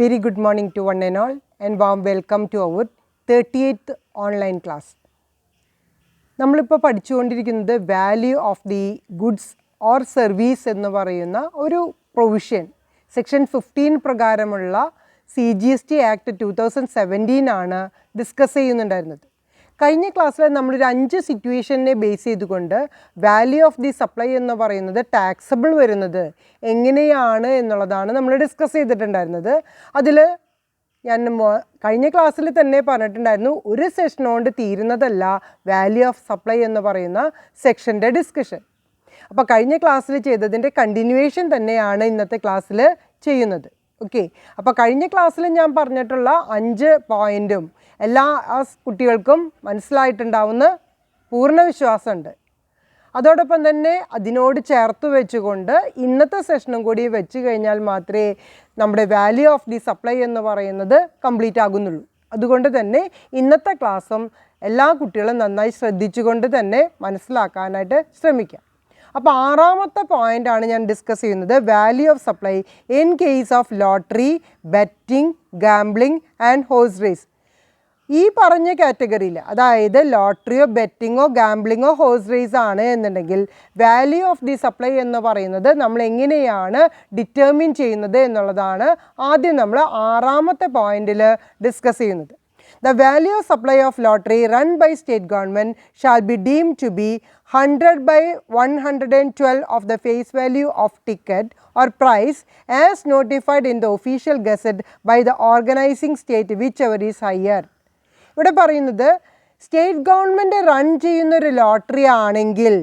Very good morning to one and all, and warm welcome to our 38th online class. നമ്മളിപ്പോൾ പഠിച്ചുകൊണ്ടിരിക്കുന്നത് value of the goods or service എന്ന് പറയുന്ന ഒരു provision section 15 പ്രകാരമുള്ള CGST act 2017 ആണ് discuss ചെയ്യുന്നുണ്ടായിരുന്നത്. കഴിഞ്ഞ ക്ലാസ്സിൽ നമ്മളൊരു 5 സിറ്റുവേഷനെ ബേസ് ചെയ്തുകൊണ്ട് വാല്യൂ ഓഫ് ദി സപ്ലൈ എന്ന് പറയുന്നത് ടാക്സബിൾ വരുന്നത് എങ്ങനെയാണ് എന്നുള്ളതാണ് നമ്മൾ ഡിസ്കസ് ചെയ്തിട്ടുണ്ടായിരുന്നത്. അതിൽ ഞാൻ കഴിഞ്ഞ ക്ലാസ്സിൽ തന്നെ പറഞ്ഞിട്ടുണ്ടായിരുന്നു, ഒരു സെഷൻ കൊണ്ട് തീരുന്നതല്ല വാല്യൂ ഓഫ് സപ്ലൈ എന്ന് പറയുന്ന സെക്ഷൻ്റെ ഡിസ്കഷൻ. അപ്പോൾ കഴിഞ്ഞ ക്ലാസ്സിൽ ചെയ്തതിൻ്റെ കണ്ടിന്യൂവേഷൻ തന്നെയാണ് ഇന്നത്തെ ക്ലാസ്സിൽ ചെയ്യുന്നത്. ഓക്കെ, അപ്പോൾ കഴിഞ്ഞ ക്ലാസ്സിൽ ഞാൻ പറഞ്ഞിട്ടുള്ള 5 പോയിൻറ്റും എല്ലാ കുട്ടികൾക്കും മനസ്സിലായിട്ടുണ്ടാവുന്ന പൂർണ്ണ വിശ്വാസമുണ്ട്. അതോടൊപ്പം തന്നെ അതിനോട് ചേർത്ത് വെച്ചുകൊണ്ട് ഇന്നത്തെ സെഷനും കൂടി വെച്ച് കഴിഞ്ഞാൽ മാത്രമേ നമ്മുടെ വാല്യൂ ഓഫ് ദി സപ്ലൈ എന്ന് പറയുന്നത് കംപ്ലീറ്റ് ആകുന്നുള്ളൂ. അതുകൊണ്ട് തന്നെ ഇന്നത്തെ ക്ലാസ്സും എല്ലാ കുട്ടികളും നന്നായി ശ്രദ്ധിച്ചുകൊണ്ട് തന്നെ മനസ്സിലാക്കാനായിട്ട് ശ്രമിക്കാം. അപ്പോൾ 6ാമത്തെ പോയിൻ്റാണ് ഞാൻ ഡിസ്കസ് ചെയ്യുന്നത്, value of supply in case of lottery, betting, gambling and horse race. ഈ പറഞ്ഞ കാറ്റഗറിയിൽ, അതായത് ലോട്ടറിയോ ബെറ്റിങ്ങോ ഗാംബ്ലിങ്ങോ ഹോഴ്സ് റേസ് ആണ് എന്നുണ്ടെങ്കിൽ വാല്യൂ ഓഫ് ദി സപ്ലൈ എന്ന് പറയുന്നത് നമ്മൾ എങ്ങനെയാണ് ഡിറ്റർമിൻ ചെയ്യുന്നത് എന്നുള്ളതാണ് ആദ്യം നമ്മൾ 6ാമത്തെ പോയിന്റിൽ ഡിസ്കസ് ചെയ്യുന്നത്. The value of supply of lottery run by state government shall be deemed to be 100 by 112 of the face value of ticket or price as notified in the official gazette by the organizing state whichever is higher. ഇവിടെ പറയുന്നത് state government run ചെയ്യുന്നൊരു lottery ആണെങ്കിൽ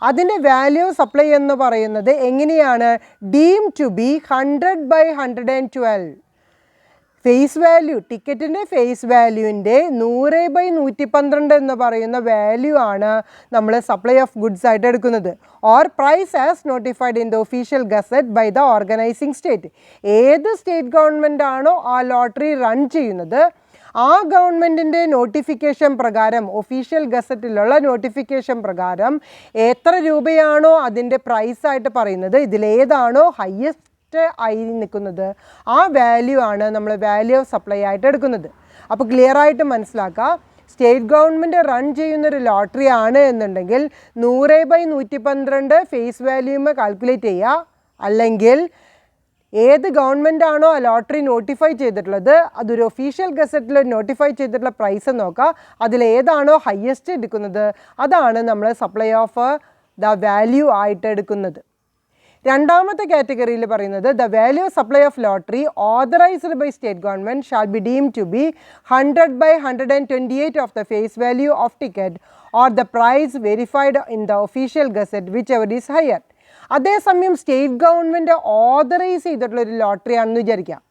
അതിൻ്റെ value supply എന്ന് പറയുന്നത് എങ്ങനെയാണ്? Deem to be 100 by 112. Face value, ടിക്കറ്റിൻ്റെ face വാല്യൂവിൻ്റെ 100 by 112 എന്ന് പറയുന്ന വാല്യൂ ആണ് നമ്മൾ സപ്ലൈ ഓഫ് ഗുഡ്സ് ആയിട്ട് എടുക്കുന്നത്. Or price as notified in the official gazette by the organising state. ഏത് സ്റ്റേറ്റ് ഗവൺമെൻറ് ആണോ ആ ലോട്ടറി റൺ ചെയ്യുന്നത്, ആ ഗവൺമെൻറ്റിൻ്റെ നോട്ടിഫിക്കേഷൻ പ്രകാരം, ഒഫീഷ്യൽ ഗസറ്റിലുള്ള നോട്ടിഫിക്കേഷൻ പ്രകാരം എത്ര രൂപയാണോ അതിൻ്റെ പ്രൈസായിട്ട് പറയുന്നത്, ഇതിലേതാണോ ഹയ്യസ്റ്റ് ആയി നിൽക്കുന്നത് ആ വാല്യൂ ആണ് നമ്മൾ വാല്യൂ ഓഫ് സപ്ലൈ ആയിട്ട് എടുക്കുന്നത്. അപ്പോൾ ക്ലിയർ ആയിട്ട് മനസ്സിലാക്കുക, സ്റ്റേറ്റ് ഗവൺമെൻറ് റൺ ചെയ്യുന്നൊരു ലോട്ടറി ആണ് എന്നുണ്ടെങ്കിൽ 100 by 112 ഫേസ് വാല്യൂമേ കാൽക്കുലേറ്റ് ചെയ്യുക. അല്ലെങ്കിൽ ഏത് ഗവൺമെൻറ് ആണോ ആ ലോട്ടറി നോട്ടിഫൈ ചെയ്തിട്ടുള്ളത്, അതൊരു ഒഫീഷ്യൽ ഗസറ്റിൽ നോട്ടിഫൈ ചെയ്തിട്ടുള്ള പ്രൈസ് നോക്കുക, അതിലേതാണോ ഹയ്യസ്റ്റ് എടുക്കുന്നത് അതാണ് നമ്മൾ സപ്ലൈ ഓഫ് ദ വാല്യൂ ആയിട്ട് എടുക്കുന്നത്. 2ാമത്തെ കാറ്റഗറിയിൽ പറയുന്നത് the value supply of lottery authorised by state government shall be deem to be 100 by 128 of the face value of ticket or the prize verified in the official gazette whichever is higher. അതേസമയം state government authorise ചെയ്തിട്ടുള്ളൊരു lottery ആണെന്ന് വിചാരിക്കാം.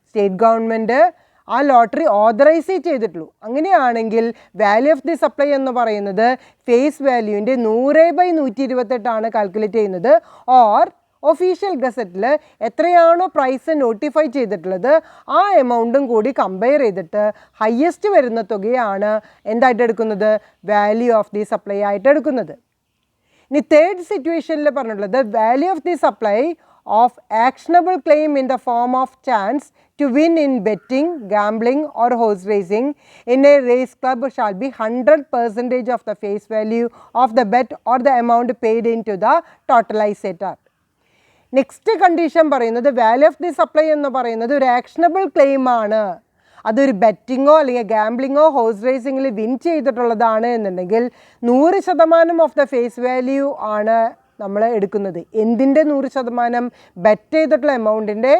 State government ആ lottery authorise ചെയ്തിട്ടുള്ളൂ. അങ്ങനെയാണെങ്കിൽ value of the supply എന്ന് പറയുന്നത് face വാല്യൂവിൻ്റെ 100 by 128 കാൽക്കുലേറ്റ് ചെയ്യുന്നത്. ഓർ ഒഫീഷ്യൽ ഗസറ്റിൽ എത്രയാണോ പ്രൈസ് നോട്ടിഫൈ ചെയ്തിട്ടുള്ളത് ആ എമൗണ്ടും കൂടി കമ്പയർ ചെയ്തിട്ട് ഹയ്യസ്റ്റ് വരുന്ന തുകയാണ് എന്തായിട്ട് എടുക്കുന്നത്, വാല്യൂ ഓഫ് ദി സപ്ലൈ ആയിട്ട് എടുക്കുന്നത്. ഇനി 3rd സിറ്റുവേഷനിൽ പറഞ്ഞിട്ടുള്ളത് value of the supply of actionable claim in the form of chance to win in betting, gambling or horse racing in a race club shall be 100% of the face value of the bet or the amount paid into the totalisator. Next condition പറയുന്നത് value of the supply എന്ന് പറയുന്നത് ഒരു actionable claim ആണ്. അതൊരു ബെറ്റിങ്ങോ അല്ലെങ്കിൽ ഗാംബ്ലിങ്ങോ horse റേസിങ്ങിൽ win ചെയ്തിട്ടുള്ളതാണ് എന്നുണ്ടെങ്കിൽ 100% of the face value ആണ് നമ്മൾ എടുക്കുന്നത്. എന്തിൻ്റെ 100%? ബെറ്റ് ചെയ്തിട്ടുള്ള എമൗണ്ടിൻ്റെ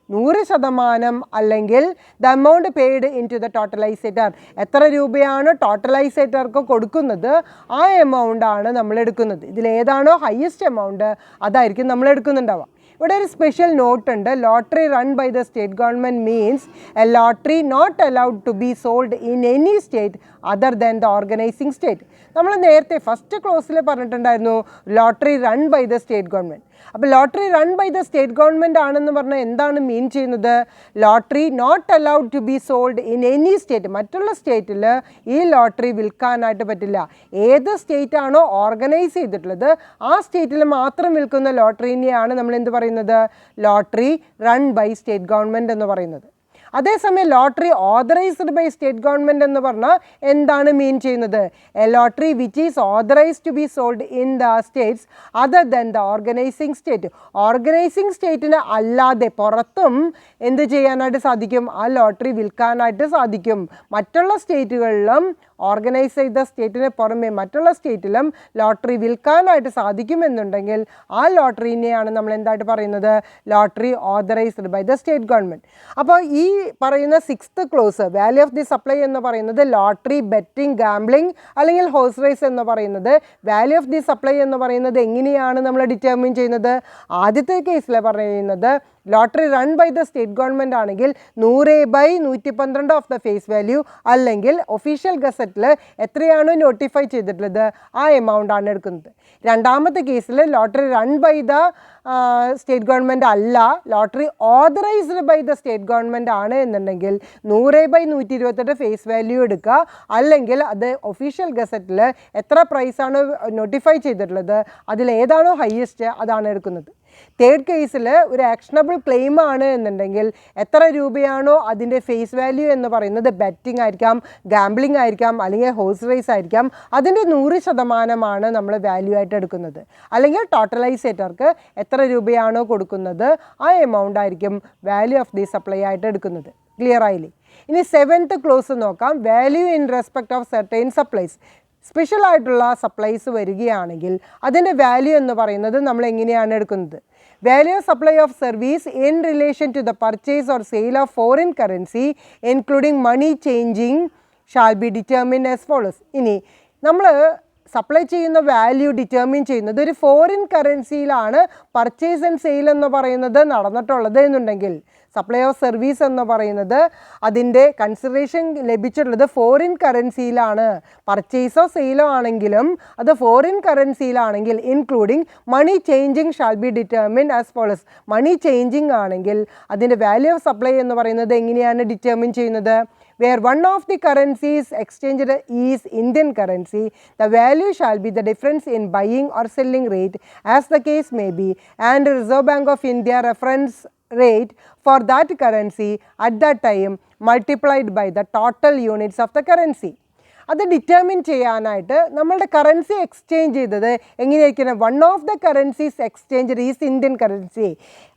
100% അല്ലെങ്കിൽ the amount paid in to the totalisator. എത്ര രൂപയാണ് ടോട്ടലൈസേറ്റർക്ക് കൊടുക്കുന്നത് ആ എമൗണ്ടാണ് നമ്മൾ എടുക്കുന്നത്. ഇതിലേതാണോ ഹയ്യസ്റ്റ് എമൗണ്ട് അതായിരിക്കും നമ്മൾ എടുക്കുന്നുണ്ടാവുക. ഇവിടെ ഒരു സ്പെഷ്യൽ നോട്ട് ഉണ്ട്. Lottery run by the state government means a lottery not allowed to be sold in any state other than the organising state. നമ്മൾ നേരത്തെ ഫസ്റ്റ് ക്ലോസിൽ പറഞ്ഞിട്ടുണ്ടായിരുന്നു lottery run by the state government. അപ്പോൾ lottery run by the state government ആണെന്ന് പറഞ്ഞാൽ എന്താണ് mean ചെയ്യുന്നത്? Lottery not allowed to be sold in any state. മറ്റുള്ള സ്റ്റേറ്റിൽ ഈ ലോട്ടറി വിൽക്കാനായിട്ട് പറ്റില്ല. ഏത് സ്റ്റേറ്റ് ആണോ ഓർഗനൈസ് ചെയ്തിട്ടുള്ളത് ആ സ്റ്റേറ്റിൽ മാത്രം വിൽക്കുന്ന ലോട്ടറിനെയാണ് നമ്മൾ എന്ത് പറയുന്നത്? Lottery run by state government എന്ന് പറയുന്നത്. അതേസമയം lottery authorised by state government എന്ന് പറഞ്ഞാൽ എന്താണ് മീൻ ചെയ്യുന്നത്? A lottery which is authorised to be sold in the states other than the organising state. Organising സ്റ്റേറ്റിന് അല്ലാതെ പുറത്തും എന്ത് ചെയ്യാനായിട്ട് സാധിക്കും? ആ ലോട്ടറി വിൽക്കാനായിട്ട് സാധിക്കും. മറ്റുള്ള സ്റ്റേറ്റുകളിലും ഓർഗനൈസ് ചെയ്ത സ്റ്റേറ്റിന് പുറമെ മറ്റുള്ള സ്റ്റേറ്റിലും ലോട്ടറി വിൽക്കാനായിട്ട് സാധിക്കുമെന്നുണ്ടെങ്കിൽ ആ ലോട്ടറിനെയാണ് നമ്മൾ എന്തായിട്ട് പറയുന്നത്? Lottery authorised by the state government. അപ്പോൾ ഈ പറയുന്ന 6th clause value of the supply എന്ന് പറയുന്നത് ലോട്ടറി, ബെറ്റിംഗ്, ഗാംബ്ലിംഗ് അല്ലെങ്കിൽ ഹോഴ്സ് റേസ് എന്ന് പറയുന്നത് വാല്യൂ ഓഫ് ദി സപ്ലൈ എന്ന് പറയുന്നത് എങ്ങനെയാണ് നമ്മൾ ഡിറ്റർമിൻ ചെയ്യുന്നത്? ആദ്യത്തെ കേസിൽ പറയുന്നത് lottery run by the state government ആണെങ്കിൽ 100/112 ഓഫ് ദ ഫേസ് വാല്യൂ അല്ലെങ്കിൽ ഒഫീഷ്യൽ ഗസറ്റിൽ എത്രയാണോ നോട്ടിഫൈ ചെയ്തിട്ടുള്ളത് ആ എമൗണ്ട് ആണ് എടുക്കുന്നത്. രണ്ടാമത്തെ കേസിൽ lottery run by the state government അല്ല, lottery authorised by the state government ആണ് എന്നുണ്ടെങ്കിൽ 100/128 ഫേസ് വാല്യൂ എടുക്കുക, അല്ലെങ്കിൽ അത് ഒഫീഷ്യൽ ഗസറ്റിൽ എത്ര പ്രൈസാണ് നോട്ടിഫൈ ചെയ്തിട്ടുള്ളത് അതിലേതാണോ ഹയസ്റ്റ് അതാണ് എടുക്കുന്നത്. തേർഡ് കേസിൽ ഒരു ആക്ഷണബിൾ ക്ലെയിം ആണ് എന്നുണ്ടെങ്കിൽ എത്ര രൂപയാണോ അതിൻ്റെ ഫേസ് വാല്യൂ എന്ന് പറയുന്നത്, ബെറ്റിംഗ് ആയിരിക്കാം, ഗാംബ്ലിംഗ് ആയിരിക്കാം, അല്ലെങ്കിൽ ഹോഴ്സ് റേസ് ആയിരിക്കാം, അതിൻ്റെ 100% നമ്മൾ വാല്യൂ ആയിട്ട് എടുക്കുന്നത്. അല്ലെങ്കിൽ ടോട്ടലൈസേറ്റർക്ക് എത്ര രൂപയാണോ കൊടുക്കുന്നത് ആ എമൗണ്ട് ആയിരിക്കും വാല്യൂ ഓഫ് ദി സപ്ലൈ ആയിട്ട് എടുക്കുന്നത്. ക്ലിയർ ആയില്ലേ? ഇനി 7th ക്ലോസ് നോക്കാം. Value in respect of certain supplies. Special ആയിട്ടുള്ള സപ്ലൈസ് വരികയാണെങ്കിൽ അതിൻ്റെ വാല്യൂ എന്ന് പറയുന്നത് നമ്മൾ എങ്ങനെയാണ് എടുക്കുന്നത്? Value of supply of service in relation to the purchase or sale of foreign currency including money changing shall be determine as follows. ഇനി നമ്മൾ സപ്ലൈ ചെയ്യുന്ന വാല്യൂ ഡിറ്റർമിൻ ചെയ്യുന്നത് ഒരു ഫോറിൻ കറൻസിയിലാണ് പർച്ചേസ് ആൻഡ് സെയിൽ എന്ന് പറയുന്നത് നടന്നിട്ടുള്ളത് എന്നുണ്ടെങ്കിൽ, സപ്ലൈ ഓഫ് സർവീസ് എന്ന് പറയുന്നത് അതിൻ്റെ കൺസിഡറേഷൻ ലഭിച്ചിട്ടുള്ളത് ഫോറിൻ കറൻസിയിലാണ്, പർച്ചേസോ സെയിലോ ആണെങ്കിലും അത് ഫോറിൻ കറൻസിയിലാണെങ്കിൽ including money changing shall be determine as follows. Money changing ആണെങ്കിൽ അതിൻ്റെ വാല്യൂ ഓഫ് സപ്ലൈ എന്ന് പറയുന്നത് എങ്ങനെയാണ് ഡിറ്റർമിൻ ചെയ്യുന്നത്? Where one of the currencies exchanged is Indian currency, the value shall be the difference in buying or selling rate as the case may be, and Reserve Bank of India reference rate for that currency at that time multiplied by the total units of the currency. അത് determine ചെയ്യാനായിട്ട് നമ്മളുടെ currency exchange ചെയ്തത് എങ്ങനെയായിരിക്കണം? One of the currencies exchange is Indian currency.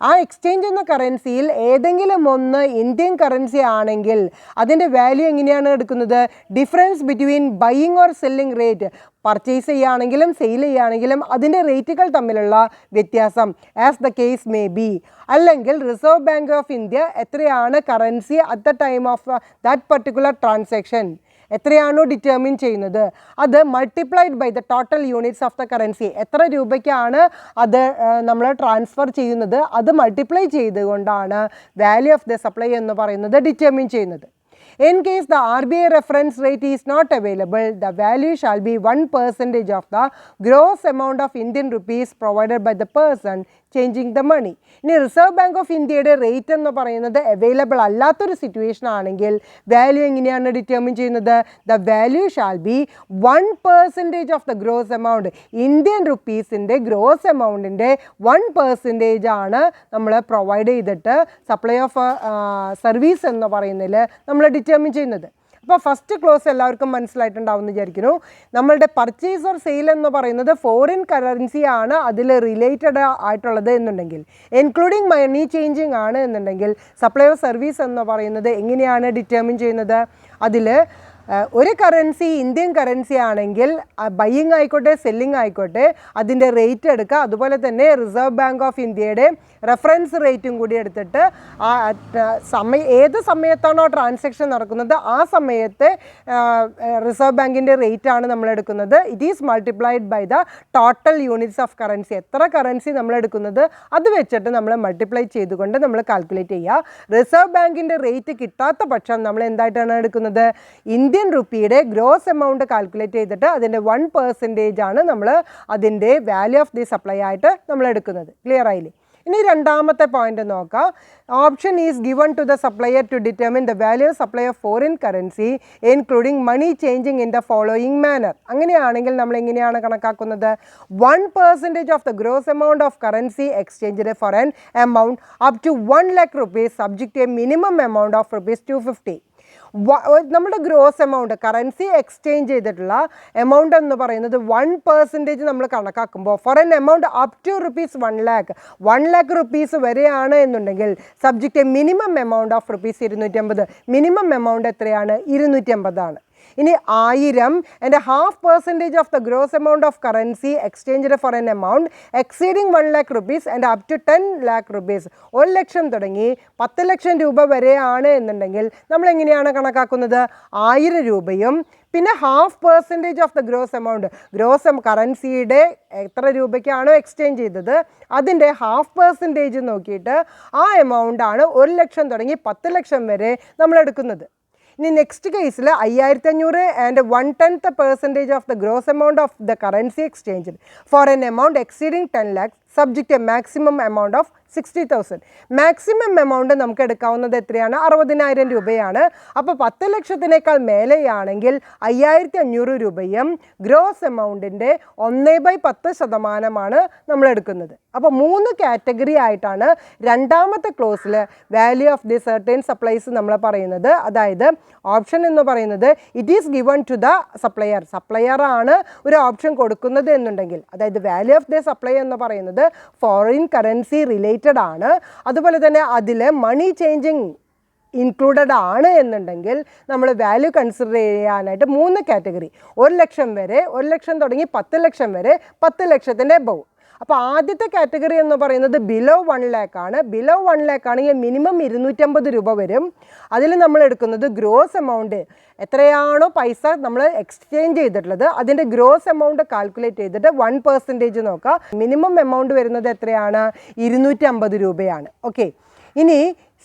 ആ exchange എന്ന കറൻസിയിൽ ഏതെങ്കിലും ഒന്ന് Indian currency ആണെങ്കിൽ അതിൻ്റെ വാല്യൂ എങ്ങനെയാണ് എടുക്കുന്നത്? Difference between buying or selling rate, purchase ചെയ്യുകയാണെങ്കിലും സെയിൽ ചെയ്യുകയാണെങ്കിലും അതിൻ്റെ റേറ്റുകൾ തമ്മിലുള്ള വ്യത്യാസം as the case may be. അല്ലെങ്കിൽ റിസർവ് ബാങ്ക് ഓഫ് ഇന്ത്യ എത്രയാണ് currency at the time of that particular transaction എത്രയാണോ ഡിറ്റർമിൻ ചെയ്യുന്നത് അത് multiplied by the total units of the currency. എത്ര രൂപയ്ക്കാണ് അത് നമ്മൾ ട്രാൻസ്ഫർ ചെയ്യുന്നത് അത് മൾട്ടിപ്ലൈ ചെയ്തുകൊണ്ടാണ് വാല്യൂ ഓഫ് ദ സപ്ലൈ എന്ന് പറയുന്നത് ഡിറ്റർമിൻ ചെയ്യുന്നത്. In case the RBI reference rate is not available, the value shall be 1% of the gross amount of Indian rupees provided by the person changing the money. ഇനി reserve Bank of ഇന്ത്യയുടെ rate എന്ന് പറയുന്നത് available അല്ലാത്തൊരു situation ആണെങ്കിൽ value എങ്ങനെയാണ് determine ചെയ്യുന്നത്? The value shall be 1% of the gross amount. Indian റുപ്പീസിൻ്റെ gross എമൗണ്ടിൻ്റെ 1% ആണ് നമ്മൾ പ്രൊവൈഡ് ചെയ്തിട്ട് സപ്ലൈ ഓഫ് സർവീസ് എന്ന് പറയുന്നതിൽ നമ്മൾ ഡിറ്റർമിൻ ചെയ്യുന്നത്. അപ്പോൾ ഫസ്റ്റ് ക്ലോസ് എല്ലാവർക്കും മനസ്സിലായിട്ടുണ്ടാവും എന്ന് വിചാരിക്കുന്നു. നമ്മളുടെ പർച്ചേസ് ഓർ സെയിൽ എന്ന് പറയുന്നത് ഫോറിൻ കറൻസി ആണ് അതിൽ റിലേറ്റഡ് ആയിട്ടുള്ളത് എന്നുണ്ടെങ്കിൽ, ഇൻക്ലൂഡിങ് മണി ചേഞ്ചിങ് ആണ് എന്നുണ്ടെങ്കിൽ സപ്ലൈ ഓഫ് സർവീസ് എന്ന് പറയുന്നത് എങ്ങനെയാണ് ഡിറ്റർമിൻ ചെയ്യുന്നത്? അതിൽ ഒരു കറൻസി ഇന്ത്യൻ കറൻസി ആണെങ്കിൽ ബൈയിങ് ആയിക്കോട്ടെ സെല്ലിംഗ് ആയിക്കോട്ടെ അതിൻ്റെ റേറ്റ് എടുക്കുക. അതുപോലെ തന്നെ റിസർവ് ബാങ്ക് ഓഫ് ഇന്ത്യയുടെ റെഫറൻസ് റേറ്റും കൂടി എടുത്തിട്ട് ഏത് സമയത്താണോ ട്രാൻസാക്ഷൻ നടക്കുന്നത് ആ സമയത്തെ റിസർവ് ബാങ്കിൻ്റെ റേറ്റാണ് നമ്മൾ എടുക്കുന്നത്. It is multiplied by the total units of currency. എത്ര കറൻസി നമ്മൾ എടുക്കുന്നത് അത് വെച്ചിട്ട് നമ്മൾ മൾട്ടിപ്ലൈ ചെയ്തുകൊണ്ട് നമ്മൾ കാൽക്കുലേറ്റ് ചെയ്യുക. റിസർവ് ബാങ്കിൻ്റെ റേറ്റ് കിട്ടാത്ത പക്ഷം നമ്മൾ എന്തായിട്ടാണ് എടുക്കുന്നത്? ഇന്ത്യൻ റുപ്പിയുടെ ഗ്രോസ് എമൗണ്ട് കാൽക്കുലേറ്റ് ചെയ്തിട്ട് അതിൻ്റെ 1% ആണ് നമ്മൾ അതിൻ്റെ വാല്യൂ ഓഫ് ദി സപ്ലൈ ആയിട്ട് നമ്മൾ എടുക്കുന്നത്. ക്ലിയർ ആയില്ലേ? ഇനി രണ്ടാമത്തെ പോയിന്റ് നോക്കാം. Option is given to the supplier to determine the value of supply of foreign currency including money changing in the following manner. അങ്ങനെയാണെങ്കിൽ നമ്മൾ എങ്ങനെയാണ് കണക്കാക്കുന്നത്? 1% of the gross amount of currency exchanged for an amount up to 1 lakh rupees subject to a minimum amount of ₹250. നമ്മുടെ gross amount currency exchange ചെയ്തിട്ടുള്ള amount എന്ന് പറയുന്നത് 1% നമ്മൾ കണക്കാക്കുമ്പോൾ for an amount up to ₹1 lakh 1 lakh rupees വരെയാണ് എന്നുണ്ടെങ്കിൽ subject minimum amount of ₹250. Minimum amount എത്രയാണ്? 250 ആണ്. ഇനി 1000 and 0.5% of the gross amount of currency exchanged for an amount exceeding 1 lakh rupees and up to 10 lakh rupees 1 ലക്ഷം തുടങ്ങി 10 ലക്ഷം രൂപ വരെയാണ് എന്നുണ്ടെങ്കിൽ നമ്മൾ എങ്ങനെയാണ് കണക്കാക്കുന്നത്? 1000 രൂപയും പിന്നെ 0.5% ഓഫ് ദ ഗ്രോസ് എമൗണ്ട് കറൻസിയുടെ എത്ര രൂപയ്ക്കാണോ എക്സ്ചേഞ്ച് ചെയ്തത് അതിൻ്റെ 0.5% നോക്കിയിട്ട് ആ എമൗണ്ട് ആണ് 1 ലക്ഷം തുടങ്ങി 10 ലക്ഷം വരെ നമ്മൾ എടുക്കുന്നത്. ഇനി നെക്സ്റ്റ് കേസിൽ 5500 and 1/10% of the gross amount of the currency exchange four an amount exceeding 10 lakhs subject A maximum amount of 60,000. Maximum amount നമുക്ക് എടുക്കാവുന്നത് എത്രയാണ്? 60,000 രൂപയാണ്. അപ്പോൾ 10 ലക്ഷത്തിനേക്കാൾ മേലെയാണെങ്കിൽ 5500 രൂപയും ഗ്രോസ് എമൗണ്ടിൻ്റെ 1/10% നമ്മൾ എടുക്കുന്നത്. അപ്പോൾ 3 കാറ്റഗറി ആയിട്ടാണ് രണ്ടാമത്തെ ക്ലോസിൽ value of the certain supplies നമ്മൾ പറയുന്നത്. അതായത് ഓപ്ഷൻ എന്ന് പറയുന്നത് it is given to the supplier ആണ് ഒരു ഓപ്ഷൻ കൊടുക്കുന്നത് എന്നുണ്ടെങ്കിൽ, അതായത് വാല്യൂ ഓഫ് ദി സപ്ലൈ എന്ന് പറയുന്നത് ഫോറിൻ കറൻസി റിലേറ്റഡ് ആണ്, അതുപോലെ തന്നെ അതിൽ മണി ചേഞ്ചിങ് ഇൻക്ലൂഡഡ് ആണ് എന്നുണ്ടെങ്കിൽ നമ്മൾ വാല്യൂ കൺസിഡർ ചെയ്യാനായിട്ട് 3 കാറ്റഗറി 1 ലക്ഷം വരെ, 1 ലക്ഷം തുടങ്ങി 10 ലക്ഷം വരെ, 10 ലക്ഷത്തിൻ്റെ എബവ്. അപ്പോൾ ആദ്യത്തെ കാറ്റഗറി എന്ന് പറയുന്നത് ബിലോ 1 lakh ആണ്. ബിലോ 1 lakh ആണെങ്കിൽ മിനിമം 250 രൂപ വരും. അതിൽ നമ്മൾ എടുക്കുന്നത് ഗ്രോസ് എമൗണ്ട് എത്രയാണോ പൈസ നമ്മൾ എക്സ്ചേഞ്ച് ചെയ്തിട്ടുള്ളത് അതിൻ്റെ ഗ്രോസ് എമൗണ്ട് കാൽക്കുലേറ്റ് ചെയ്തിട്ട് 1% നോക്കുക. മിനിമം എമൗണ്ട് വരുന്നത് എത്രയാണ്? 250 രൂപയാണ്. ഓക്കെ. ഇനി